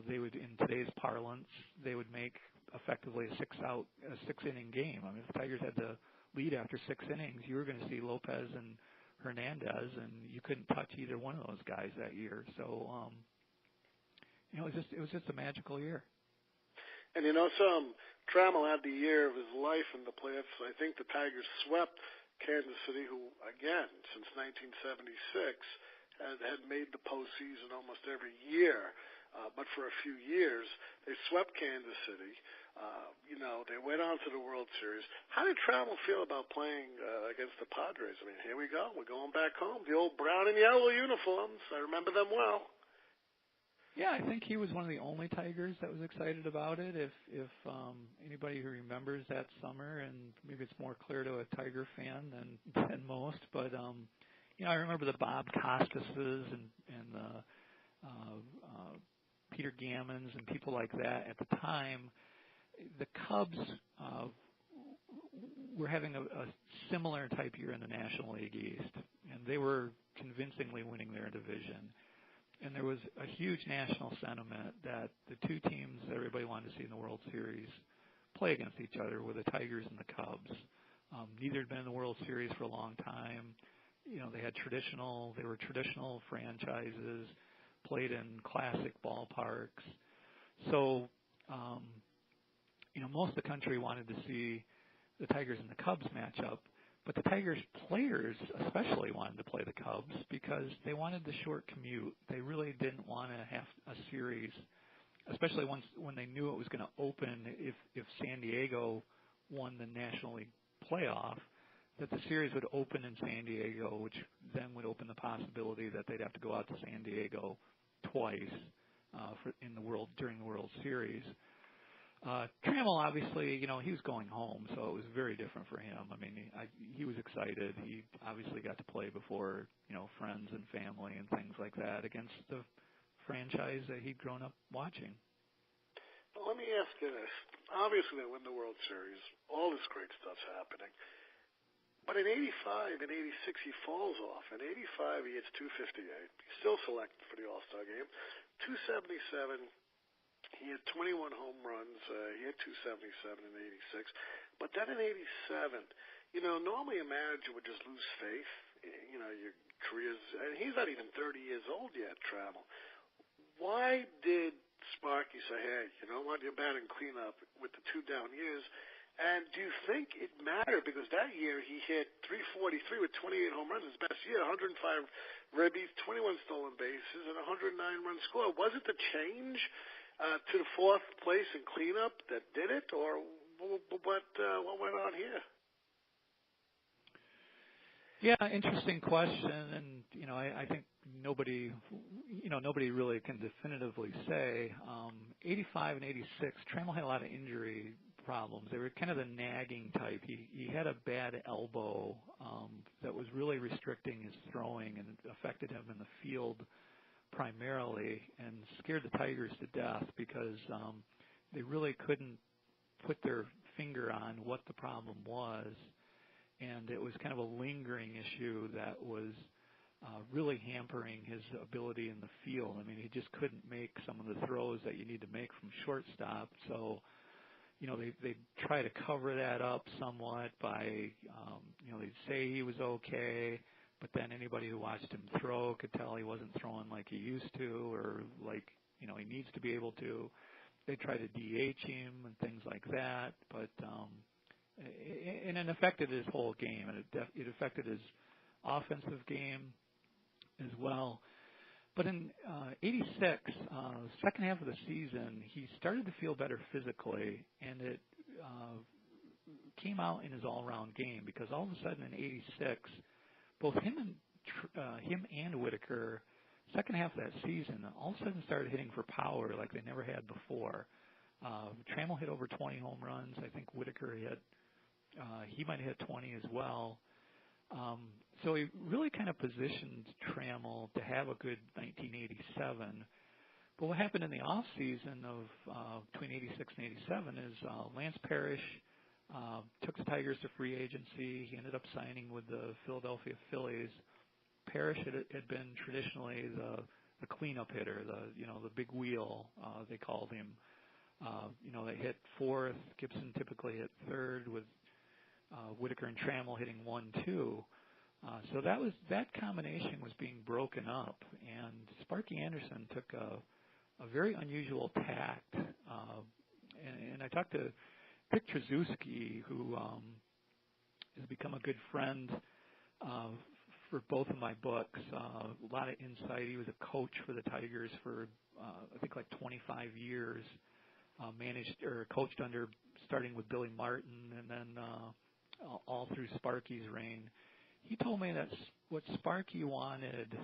they would, in today's parlance, they would make effectively a six-inning game. I mean, if the Tigers had the lead after 6 innings, you were going to see Lopez and Hernandez, and you couldn't touch either one of those guys that year. So, it was just a magical year. And Trammell had the year of his life in the playoffs. I think the Tigers swept Kansas City, who again since 1976 had made the postseason almost every year. But for a few years, they swept Kansas City. They went on to the World Series. How did Trammell feel about playing against the Padres? I mean, here we go. We're going back home. The old brown and yellow uniforms. I remember them well. Yeah, I think he was one of the only Tigers that was excited about it. If anybody who remembers that summer, and maybe it's more clear to a Tiger fan than most, but I remember the Bob Costases and the Peter Gammons and people like that at the time. The Cubs were having a similar type year in the National League East, and they were convincingly winning their division. And there was a huge national sentiment that the two teams that everybody wanted to see in the World Series play against each other were the Tigers and the Cubs. Neither had been in the World Series for a long time. They were traditional franchises, played in classic ballparks. So, most of the country wanted to see the Tigers and the Cubs match up. But the Tigers players especially wanted to play the Cubs because they wanted the short commute. They really didn't want to have a series, especially when they knew it was going to open if San Diego won the National League playoff, that the series would open in San Diego, which then would open the possibility that they'd have to go out to San Diego twice during the World Series. Trammell, obviously, he was going home, so it was very different for him. I mean, he was excited. He obviously got to play before, friends and family and things like that against the franchise that he'd grown up watching. Well, let me ask you this. Obviously, they win the World Series. All this great stuff's happening. But in 85 and 86, he falls off. In 85, he hits 258. He's still selected for the All-Star game. 277. He had 21 home runs. He had 277 in 86. But then in 87, normally a manager would just lose faith. Your career's, and he's not even 30 years old yet, Trammell. Why did Sparky say, hey, you know what, you're batting cleanup with the 2 down years? And do you think it mattered? Because that year he hit 343 with 28 home runs, his best year, 105 ribbies, 21 stolen bases, and 109 runs scored. Was it the change to the 4th place in cleanup that did it, or what went on here? Yeah, interesting question, and I think nobody really can definitively say. 85 and 86, Trammell had a lot of injury problems. They were kind of the nagging type. He had a bad elbow that was really restricting his throwing and affected him in the field primarily, and scared the Tigers to death because they really couldn't put their finger on what the problem was. And it was kind of a lingering issue that was really hampering his ability in the field. I mean, he just couldn't make some of the throws that you need to make from shortstop. So, they try to cover that up somewhat by, they'd say he was okay, but then anybody who watched him throw could tell he wasn't throwing like he used to, or like, he needs to be able to. They try to DH him and things like that, but and it affected his whole game, and it affected his offensive game as well. But in 86, second half of the season, he started to feel better physically, and it came out in his all-around game because all of a sudden in 86, both him and Whitaker, second half of that season, all of a sudden started hitting for power like they never had before. Trammell hit over 20 home runs. I think Whitaker he might have hit 20 as well. So he really kind of positioned Trammell to have a good 1987. But what happened in the off season of between 86 and 87 is Lance Parrish took the Tigers to free agency. He ended up signing with the Philadelphia Phillies. Parrish had been traditionally the cleanup hitter, the big wheel, they called him. They hit 4th. Gibson typically hit 3rd, with Whitaker and Trammell hitting 1-2. So that combination was being broken up, and Sparky Anderson took a very unusual tact. And I talked to Dick Trzaskowski, who has become a good friend for both of my books. A lot of insight. He was a coach for the Tigers for I think like 25 years. Managed or coached under, starting with Billy Martin, and then all through Sparky's reign. He told me that what Sparky wanted,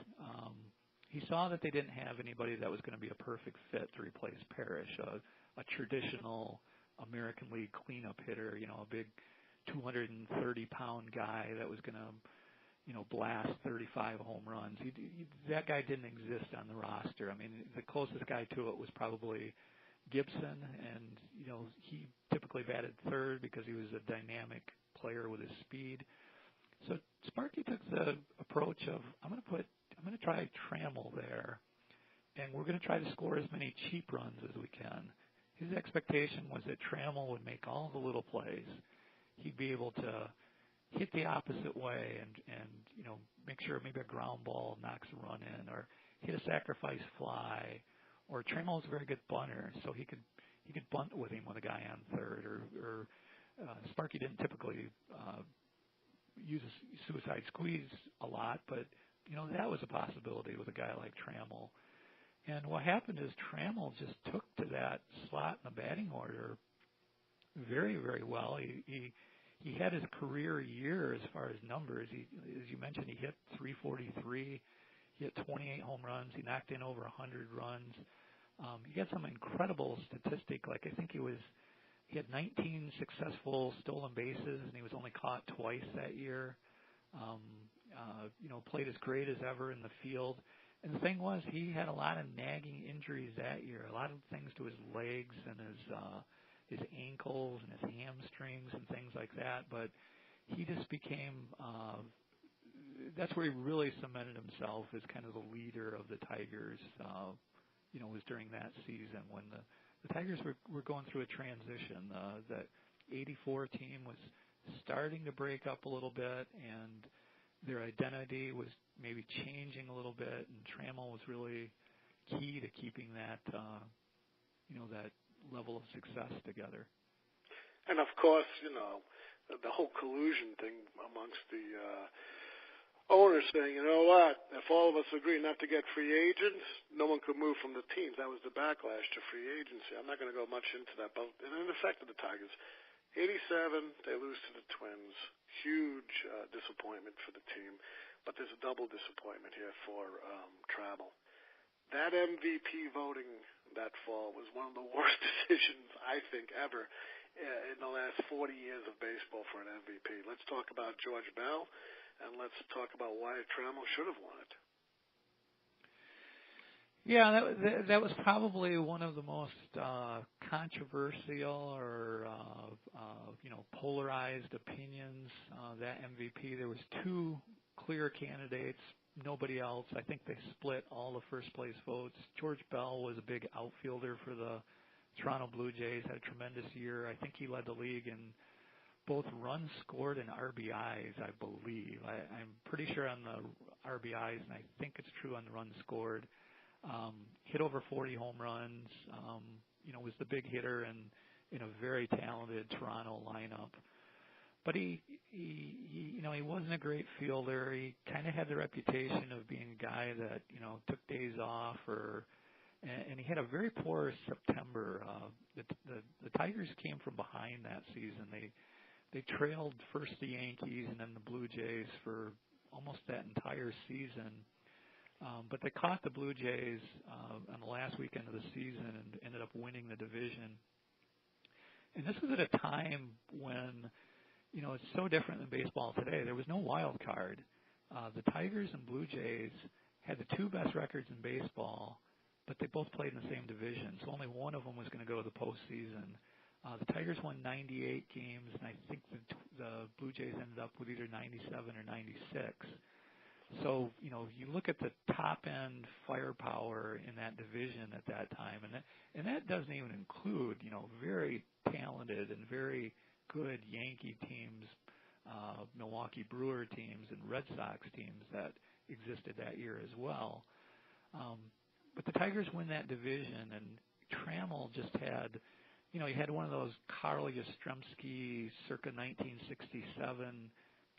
he saw that they didn't have anybody that was going to be a perfect fit to replace Parrish, a traditional American League cleanup hitter, a big 230-pound guy that was going to, blast 35 home runs. That guy didn't exist on the roster. I mean, the closest guy to it was probably Gibson, and he typically batted 3rd because he was a dynamic player with his speed. So Sparky took the approach of I'm going to try Trammell there, and we're going to try to score as many cheap runs as we can. His expectation was that Trammell would make all the little plays. He'd be able to hit the opposite way and make sure maybe a ground ball knocks a run in, or hit a sacrifice fly. Or Trammell was a very good bunter, so he could bunt with him with a guy on 3rd. Or Sparky didn't typically use a suicide squeeze a lot, but that was a possibility with a guy like Trammell. And what happened is Trammell just took to that slot in the batting order very, very well. He had his career year as far as numbers. As you mentioned, he hit 343. He hit 28 home runs. He knocked in over 100 runs. He had some incredible statistic. Like I think he had 19 successful stolen bases, and he was only caught twice that year. Played as great as ever in the field. And the thing was, he had a lot of nagging injuries that year, a lot of things to his legs and his ankles and his hamstrings and things like that. But he just became that's where he really cemented himself as kind of the leader of the Tigers. Was during that season when the Tigers were going through a transition. The '84 team was starting to break up a little bit, and their identity was maybe changing a little bit, and Trammell was really key to keeping that, that level of success together. And of course, the whole collusion thing amongst the owners saying, you know what, if all of us agree not to get free agents, no one could move from the teams. That was the backlash to free agency. I'm not going to go much into that, but it affected the Tigers. '87, they lose to the Twins. Huge disappointment for the team, but there's a double disappointment here for Trammell. That MVP voting that fall was one of the worst decisions, I think, ever in the last 40 years of baseball for an MVP. Let's talk about George Bell, and let's talk about why Trammell should have won it. Yeah, that was probably one of the most controversial or polarized opinions. That MVP, there was two clear candidates, nobody else. I think they split all the first place votes. George Bell was a big outfielder for the Toronto Blue Jays, had a tremendous year. I think he led the league in both runs scored and RBIs, I believe. I'm pretty sure on the RBIs, and I think it's true on the runs scored. Hit over 40 home runs, was the big hitter in a very talented Toronto lineup. But he wasn't a great fielder. He kind of had the reputation of being a guy that, took days off and he had a very poor September. The Tigers came from behind that season. They trailed first the Yankees and then the Blue Jays for almost that entire season. But they caught the Blue Jays on the last weekend of the season and ended up winning the division. And this was at a time when, it's so different than baseball today. There was no wild card. The Tigers and Blue Jays had the two best records in baseball, but they both played in the same division, so only one of them was going to go to the postseason. The Tigers won 98 games, and I think the Blue Jays ended up with either 97 or 96. So, you look at the top-end firepower in that division at that time, and that doesn't even include, very talented and very good Yankee teams, Milwaukee Brewer teams, and Red Sox teams that existed that year as well. But the Tigers win that division, and Trammell just had, he had one of those Carl Yastrzemski circa 1967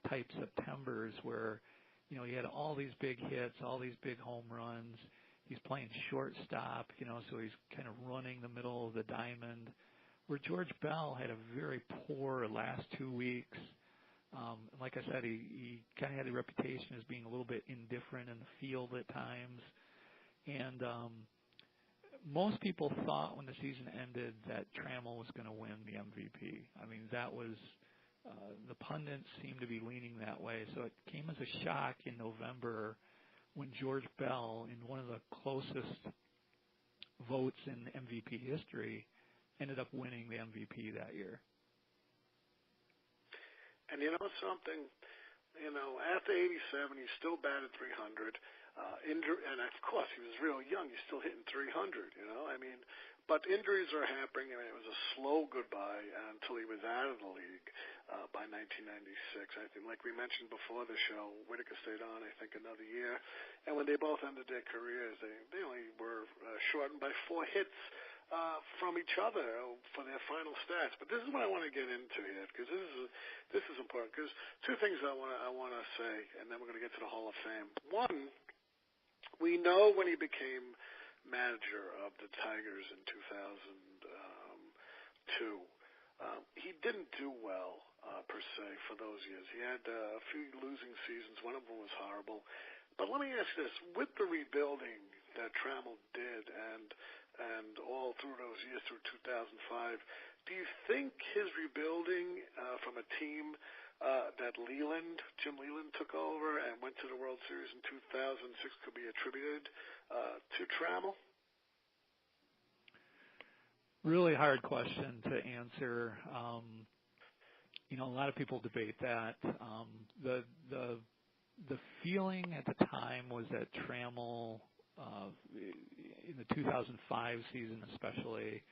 type Septembers where, he had all these big hits, all these big home runs. He's playing shortstop, so he's kind of running the middle of the diamond. Where George Bell had a very poor last 2 weeks. Like I said, he kind of had a reputation as being a little bit indifferent in the field at times. And most people thought when the season ended that Trammell was going to win the MVP. I mean, that was the pundits seemed to be leaning that way. So it came as a shock in November when George Bell, in one of the closest votes in MVP history, ended up winning the MVP that year. And something, after '87, he still batted 300. And of course, he was real young. He's still hitting 300, But injuries are happening. It was a slow goodbye until he was out of the league by 1996. I think, like we mentioned before the show, Whitaker stayed on, I think, another year. And when they both ended their careers, they only were shortened by 4 hits from each other for their final stats. But this is what I want to get into here, because this is important. Because two things I want to say, and then we're going to get to the Hall of Fame. One, we know when he became manager of the Tigers in 2002, he didn't do well per se for those years. He had a few losing seasons. One of them was horrible. But let me ask this: with the rebuilding that Trammell did, and and all through those years through 2005. Do you think his rebuilding from a team that Jim Leland took over and went to the World Series in 2006 could be attributed to Trammell? Really hard question to answer. A lot of people debate that. The feeling at the time was that Trammell, in the 2005 season especially,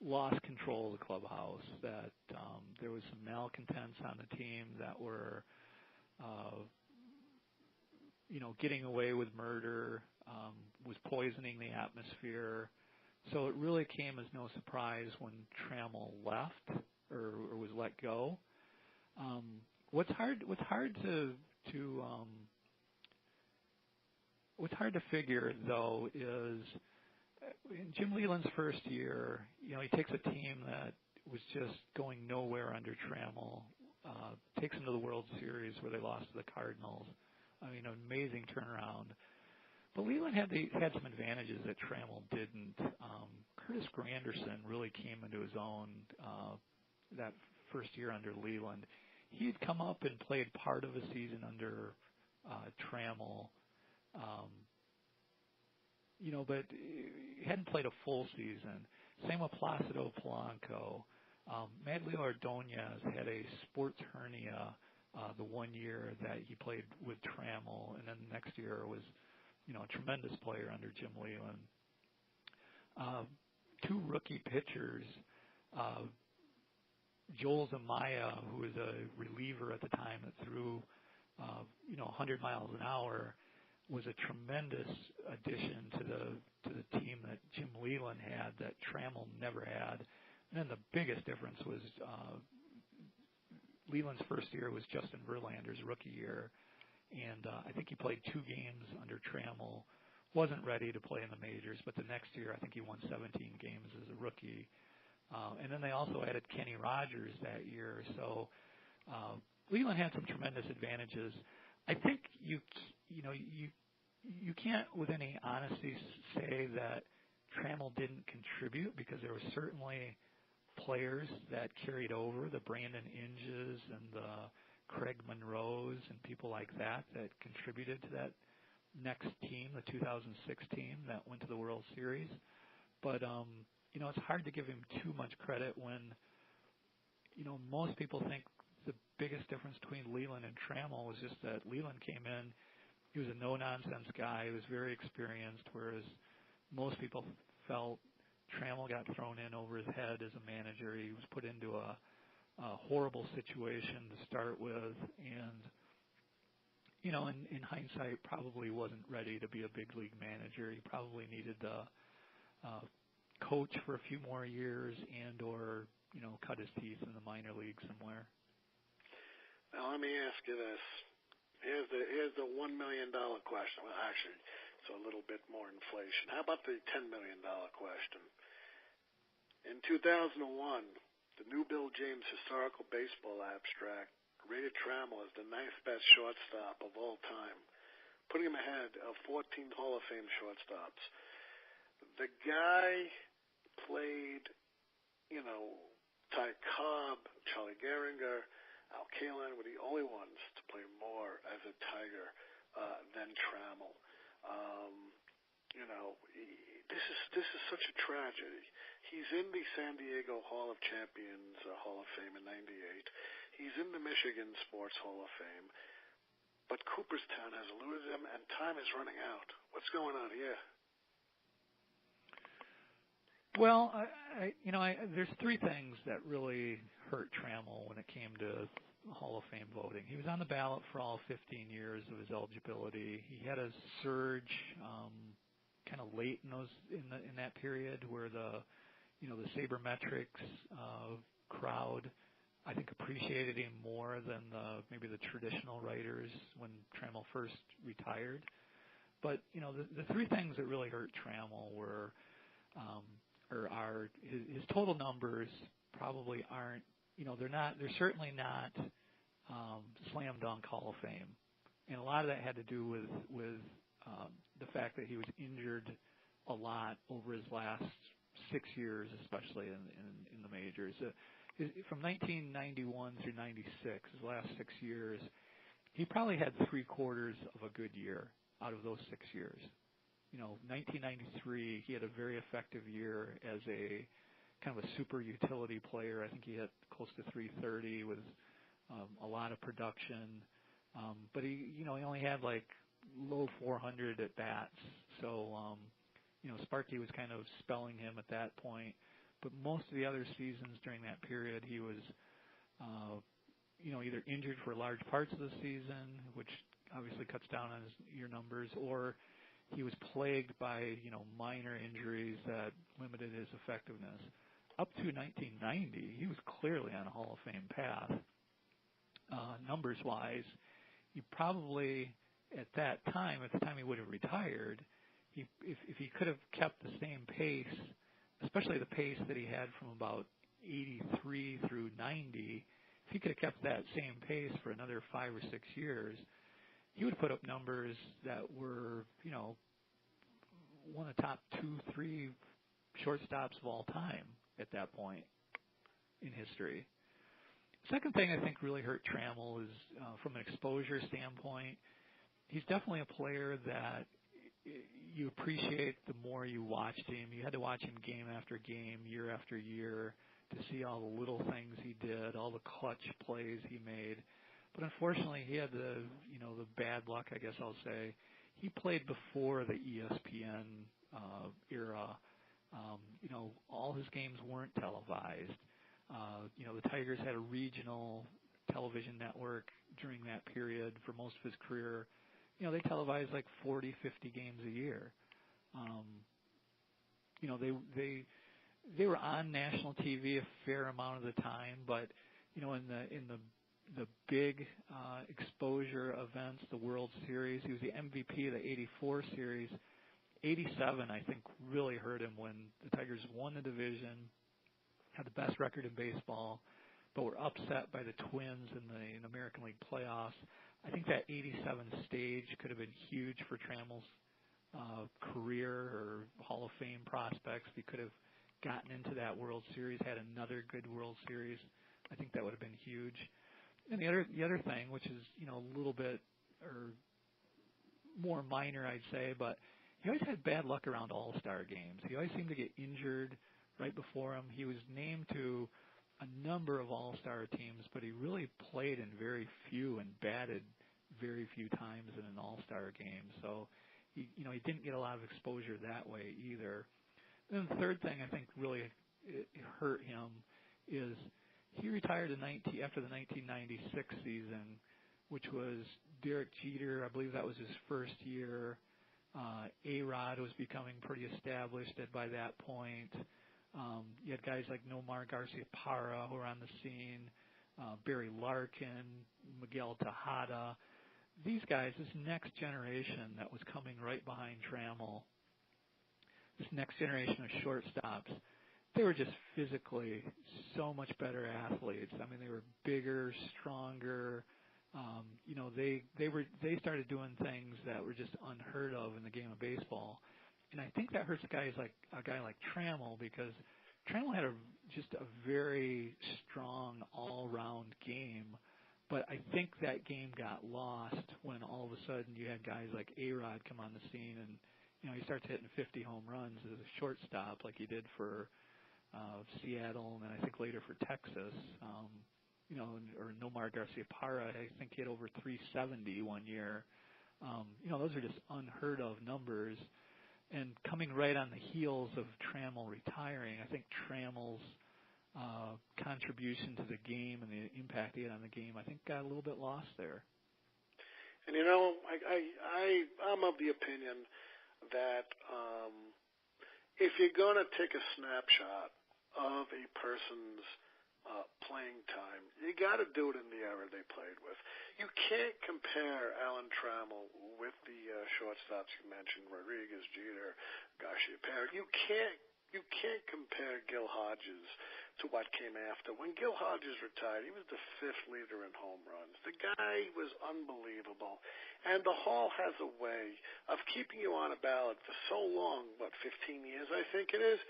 lost control of the clubhouse, that there was some malcontents on the team that were, getting away with murder, was poisoning the atmosphere. So it really came as no surprise when Trammell left or was let go. What's hard to figure though is in Jim Leland's first year, he takes a team that was just going nowhere under Trammell, takes them to the World Series where they lost to the Cardinals. I mean, an amazing turnaround. But Leland had some advantages that Trammell didn't. Curtis Granderson really came into his own that first year under Leland. He had come up and played part of a season under Trammell, but he hadn't played a full season. Same with Placido Polanco. Madleo Ordonez had a sports hernia the one year that he played with Trammell, and then the next year was a tremendous player under Jim Leland. Two rookie pitchers, Joel Zamaya, who was a reliever at the time that threw, 100 miles an hour, was a tremendous addition to the team that Jim Leland had that Trammell never had. And then the biggest difference was Leland's first year was Justin Verlander's rookie year. And I think he played 2 games under Trammell, wasn't ready to play in the majors, but the next year I think he won 17 games as a rookie. And then they also added Kenny Rogers that year. So Leland had some tremendous advantages. I think you can't with any honesty say that Trammell didn't contribute, because there were certainly players that carried over, the Brandon Inges and the Craig Monroes and people like that contributed to that next team, the 2006 team that went to the World Series. But, it's hard to give him too much credit when, most people think the biggest difference between Leland and Trammell was just that Leland came in, he was a no-nonsense guy, he was very experienced, whereas most people felt Trammell got thrown in over his head as a manager. He was put into a horrible situation to start with, and in hindsight probably wasn't ready to be a big league manager. He probably needed to coach for a few more years or cut his teeth in the minor league somewhere. Now let me ask you this. Here's the $1 million question. Well, actually, it's a little bit more inflation. How about the $10 million question? In 2001, the new Bill James Historical Baseball Abstract rated Trammell as the 9th best shortstop of all time, putting him ahead of 14 Hall of Fame shortstops. The guy played, Ty Cobb, Charlie Gehringer, Al Kaline were the only ones to play more as a Tiger than Trammell. This is such a tragedy. He's in the San Diego Hall of Champions Hall of Fame in '98. He's in the Michigan Sports Hall of Fame. But Cooperstown has eluded him, and time is running out. What's going on here? Well, there's 3 things that really hurt Trammell when it came to Hall of Fame voting. He was on the ballot for all 15 years of his eligibility. He had a surge kind of late in that period where the sabermetrics crowd, I think, appreciated him more than maybe the traditional writers when Trammell first retired. But the 3 things that really hurt Trammell were his total numbers probably aren't, they're certainly not slam dunk Hall of Fame. And a lot of that had to do with the fact that he was injured a lot over his last 6 years, especially in the majors. From 1991 through 96, his last 6 years, he probably had 3/4 of a good year out of those 6 years. 1993, he had a very effective year as a kind of a super utility player. I think he hit close to 330 with a lot of production. But he only had like low 400 at bats. So, Sparky was kind of spelling him at that point. But most of the other seasons during that period, he was, either injured for large parts of the season, which obviously cuts down on your numbers, or he was plagued by, minor injuries that limited his effectiveness. Up to 1990, he was clearly on a Hall of Fame path. Numbers-wise, he probably, at the time he would have retired, if he could have kept the same pace, especially the pace that he had from about 83 through 90, if he could have kept that same pace for another 5 or 6 years, he would put up numbers that were, one of the top 2-3 shortstops of all time at that point in history. Second thing I think really hurt Trammell is from an exposure standpoint, he's definitely a player that you appreciate the more you watched him. You had to watch him game after game, year after year, to see all the little things he did, all the clutch plays he made. But unfortunately, he had the bad luck, I guess I'll say. He played before the ESPN era. All his games weren't televised. The Tigers had a regional television network during that period for most of his career. They televised like 40, 50 games a year. They were on national TV a fair amount of the time, but in the big exposure events, the World Series, he was the MVP of the '84 series. '87, I think, really hurt him when the Tigers won the division, had the best record in baseball, but were upset by the Twins in the American League playoffs. I think that '87 stage could have been huge for Trammell's career or Hall of Fame prospects. He could have gotten into that World Series, had another good World Series. I think that would have been huge. And the other thing, which is a little bit or more minor, I'd say, but he always had bad luck around All-Star games. He always seemed to get injured right before him. He was named to a number of All-Star teams, but he really played in very few and batted very few times in an All-Star game. So he didn't get a lot of exposure that way either. Then the third thing I think really hurt him is he retired after the 1996 season, which was Derek Jeter. I believe that was his first year. A-Rod was becoming pretty established by that point. You had guys like Nomar Garciaparra who were on the scene, Barry Larkin, Miguel Tejada. These guys, this next generation that was coming right behind Trammell, this next generation of shortstops, they were just physically so much better athletes. I mean, they were bigger, stronger. They started doing things that were just unheard of in the game of baseball. And I think that hurts a guy like Trammell, because Trammell had just a very strong all-round game. But I think that game got lost when all of a sudden you had guys like A-Rod come on the scene, and he starts hitting 50 home runs as a shortstop like he did for Seattle, and then I think later for Texas. Or Nomar Garciaparra, I think hit over 370 one year. Those are just unheard of numbers. And coming right on the heels of Trammell retiring, I think Trammell's contribution to the game and the impact he had on the game, I think, got a little bit lost there. And I'm of the opinion that if you're going to take a snapshot of a person's playing time, you got to do it in the era they played with. You can't compare Alan Trammell with the shortstops you mentioned, Rodriguez, Jeter, Garciaparra. You can't compare Gil Hodges to what came after. When Gil Hodges retired, he was the 5th leader in home runs. The guy was unbelievable. And the Hall has a way of keeping you on a ballot for so long, 15 years I think it is,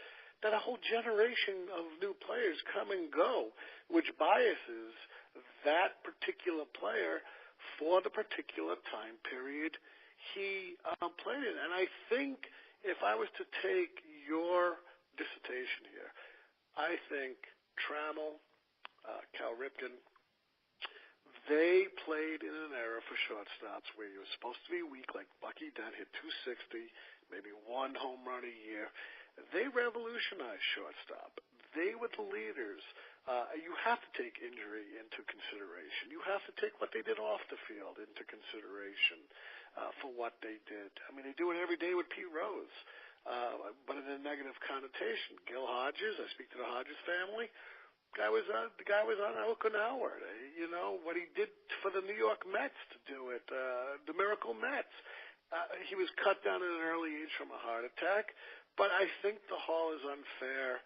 that a whole generation of new players come and go, which biases that particular player for the particular time period he played in. And I think if I was to take your dissertation here, I think Trammell, Cal Ripken, they played in an era for shortstops where you were supposed to be weak, like Bucky Dent hit 260, maybe one home run a year. They revolutionized shortstop. They were the leaders. You have to take injury into consideration. You have to take what they did off the field into consideration for what they did. I mean, they do it every day with Pete Rose, but in a negative connotation. Gil Hodges, I speak to the Hodges family. The guy was on Okinawa. You know what he did for the New York Mets to do it, the Miracle Mets. He was cut down at an early age from a heart attack. But I think the Hall is unfair,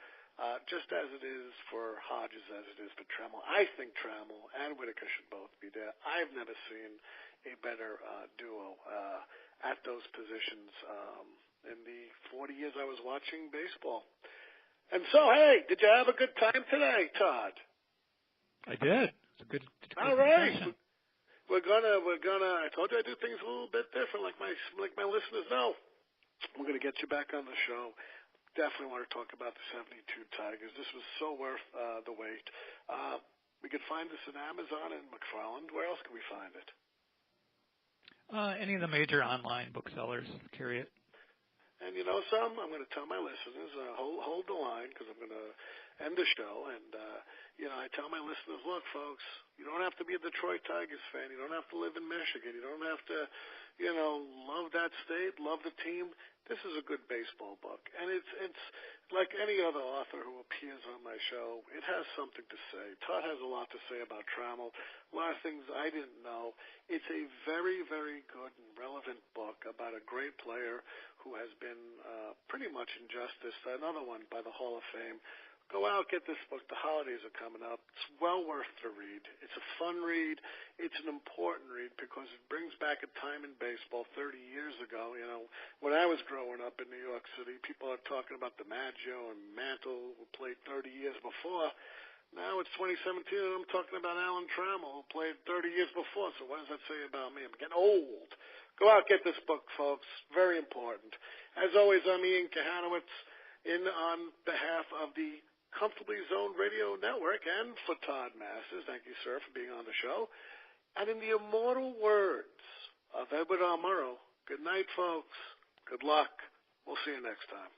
just as it is for Hodges, as it is for Trammell. I think Trammell and Whitaker should both be there. I've never seen a better duo at those positions in the 40 years I was watching baseball. And so, hey, did you have a good time today, Todd? I did. It's a good all right. Discussion. We're gonna. I told you I do things a little bit different, like my listeners know. We're gonna get you back on the show. Definitely want to talk about the '72 Tigers. This was so worth the wait. We could find this at Amazon and McFarland. Where else can we find it? Any of the major online booksellers carry it. And you know some, I'm going to tell my listeners, hold the line because I'm going to end the show. And, I tell my listeners, look, folks, you don't have to be a Detroit Tigers fan. You don't have to live in Michigan. You don't have to, love that state, love the team. This is a good baseball book. And it's like any other author who appears on my show, it has something to say. Todd has a lot to say about Trammell, a lot of things I didn't know. It's a very, very good and relevant book about a great player who has been pretty much injustice. Another one by the Hall of Fame. Go out, get this book. The holidays are coming up. It's well worth the read. It's a fun read. It's an important read because it brings back a time in baseball 30 years ago. When I was growing up in New York City, people are talking about DiMaggio and Mantle, who played 30 years before. Now it's 2017, and I'm talking about Alan Trammell, who played 30 years before. So what does that say about me? I'm getting old. Go out, get this book, folks. Very important. As always, I'm Ian Kahanowitz, on behalf of the Comfortably Zoned Radio Network and for Todd Masters. Thank you, sir, for being on the show. And in the immortal words of Edward R. Murrow, good night, folks. Good luck. We'll see you next time.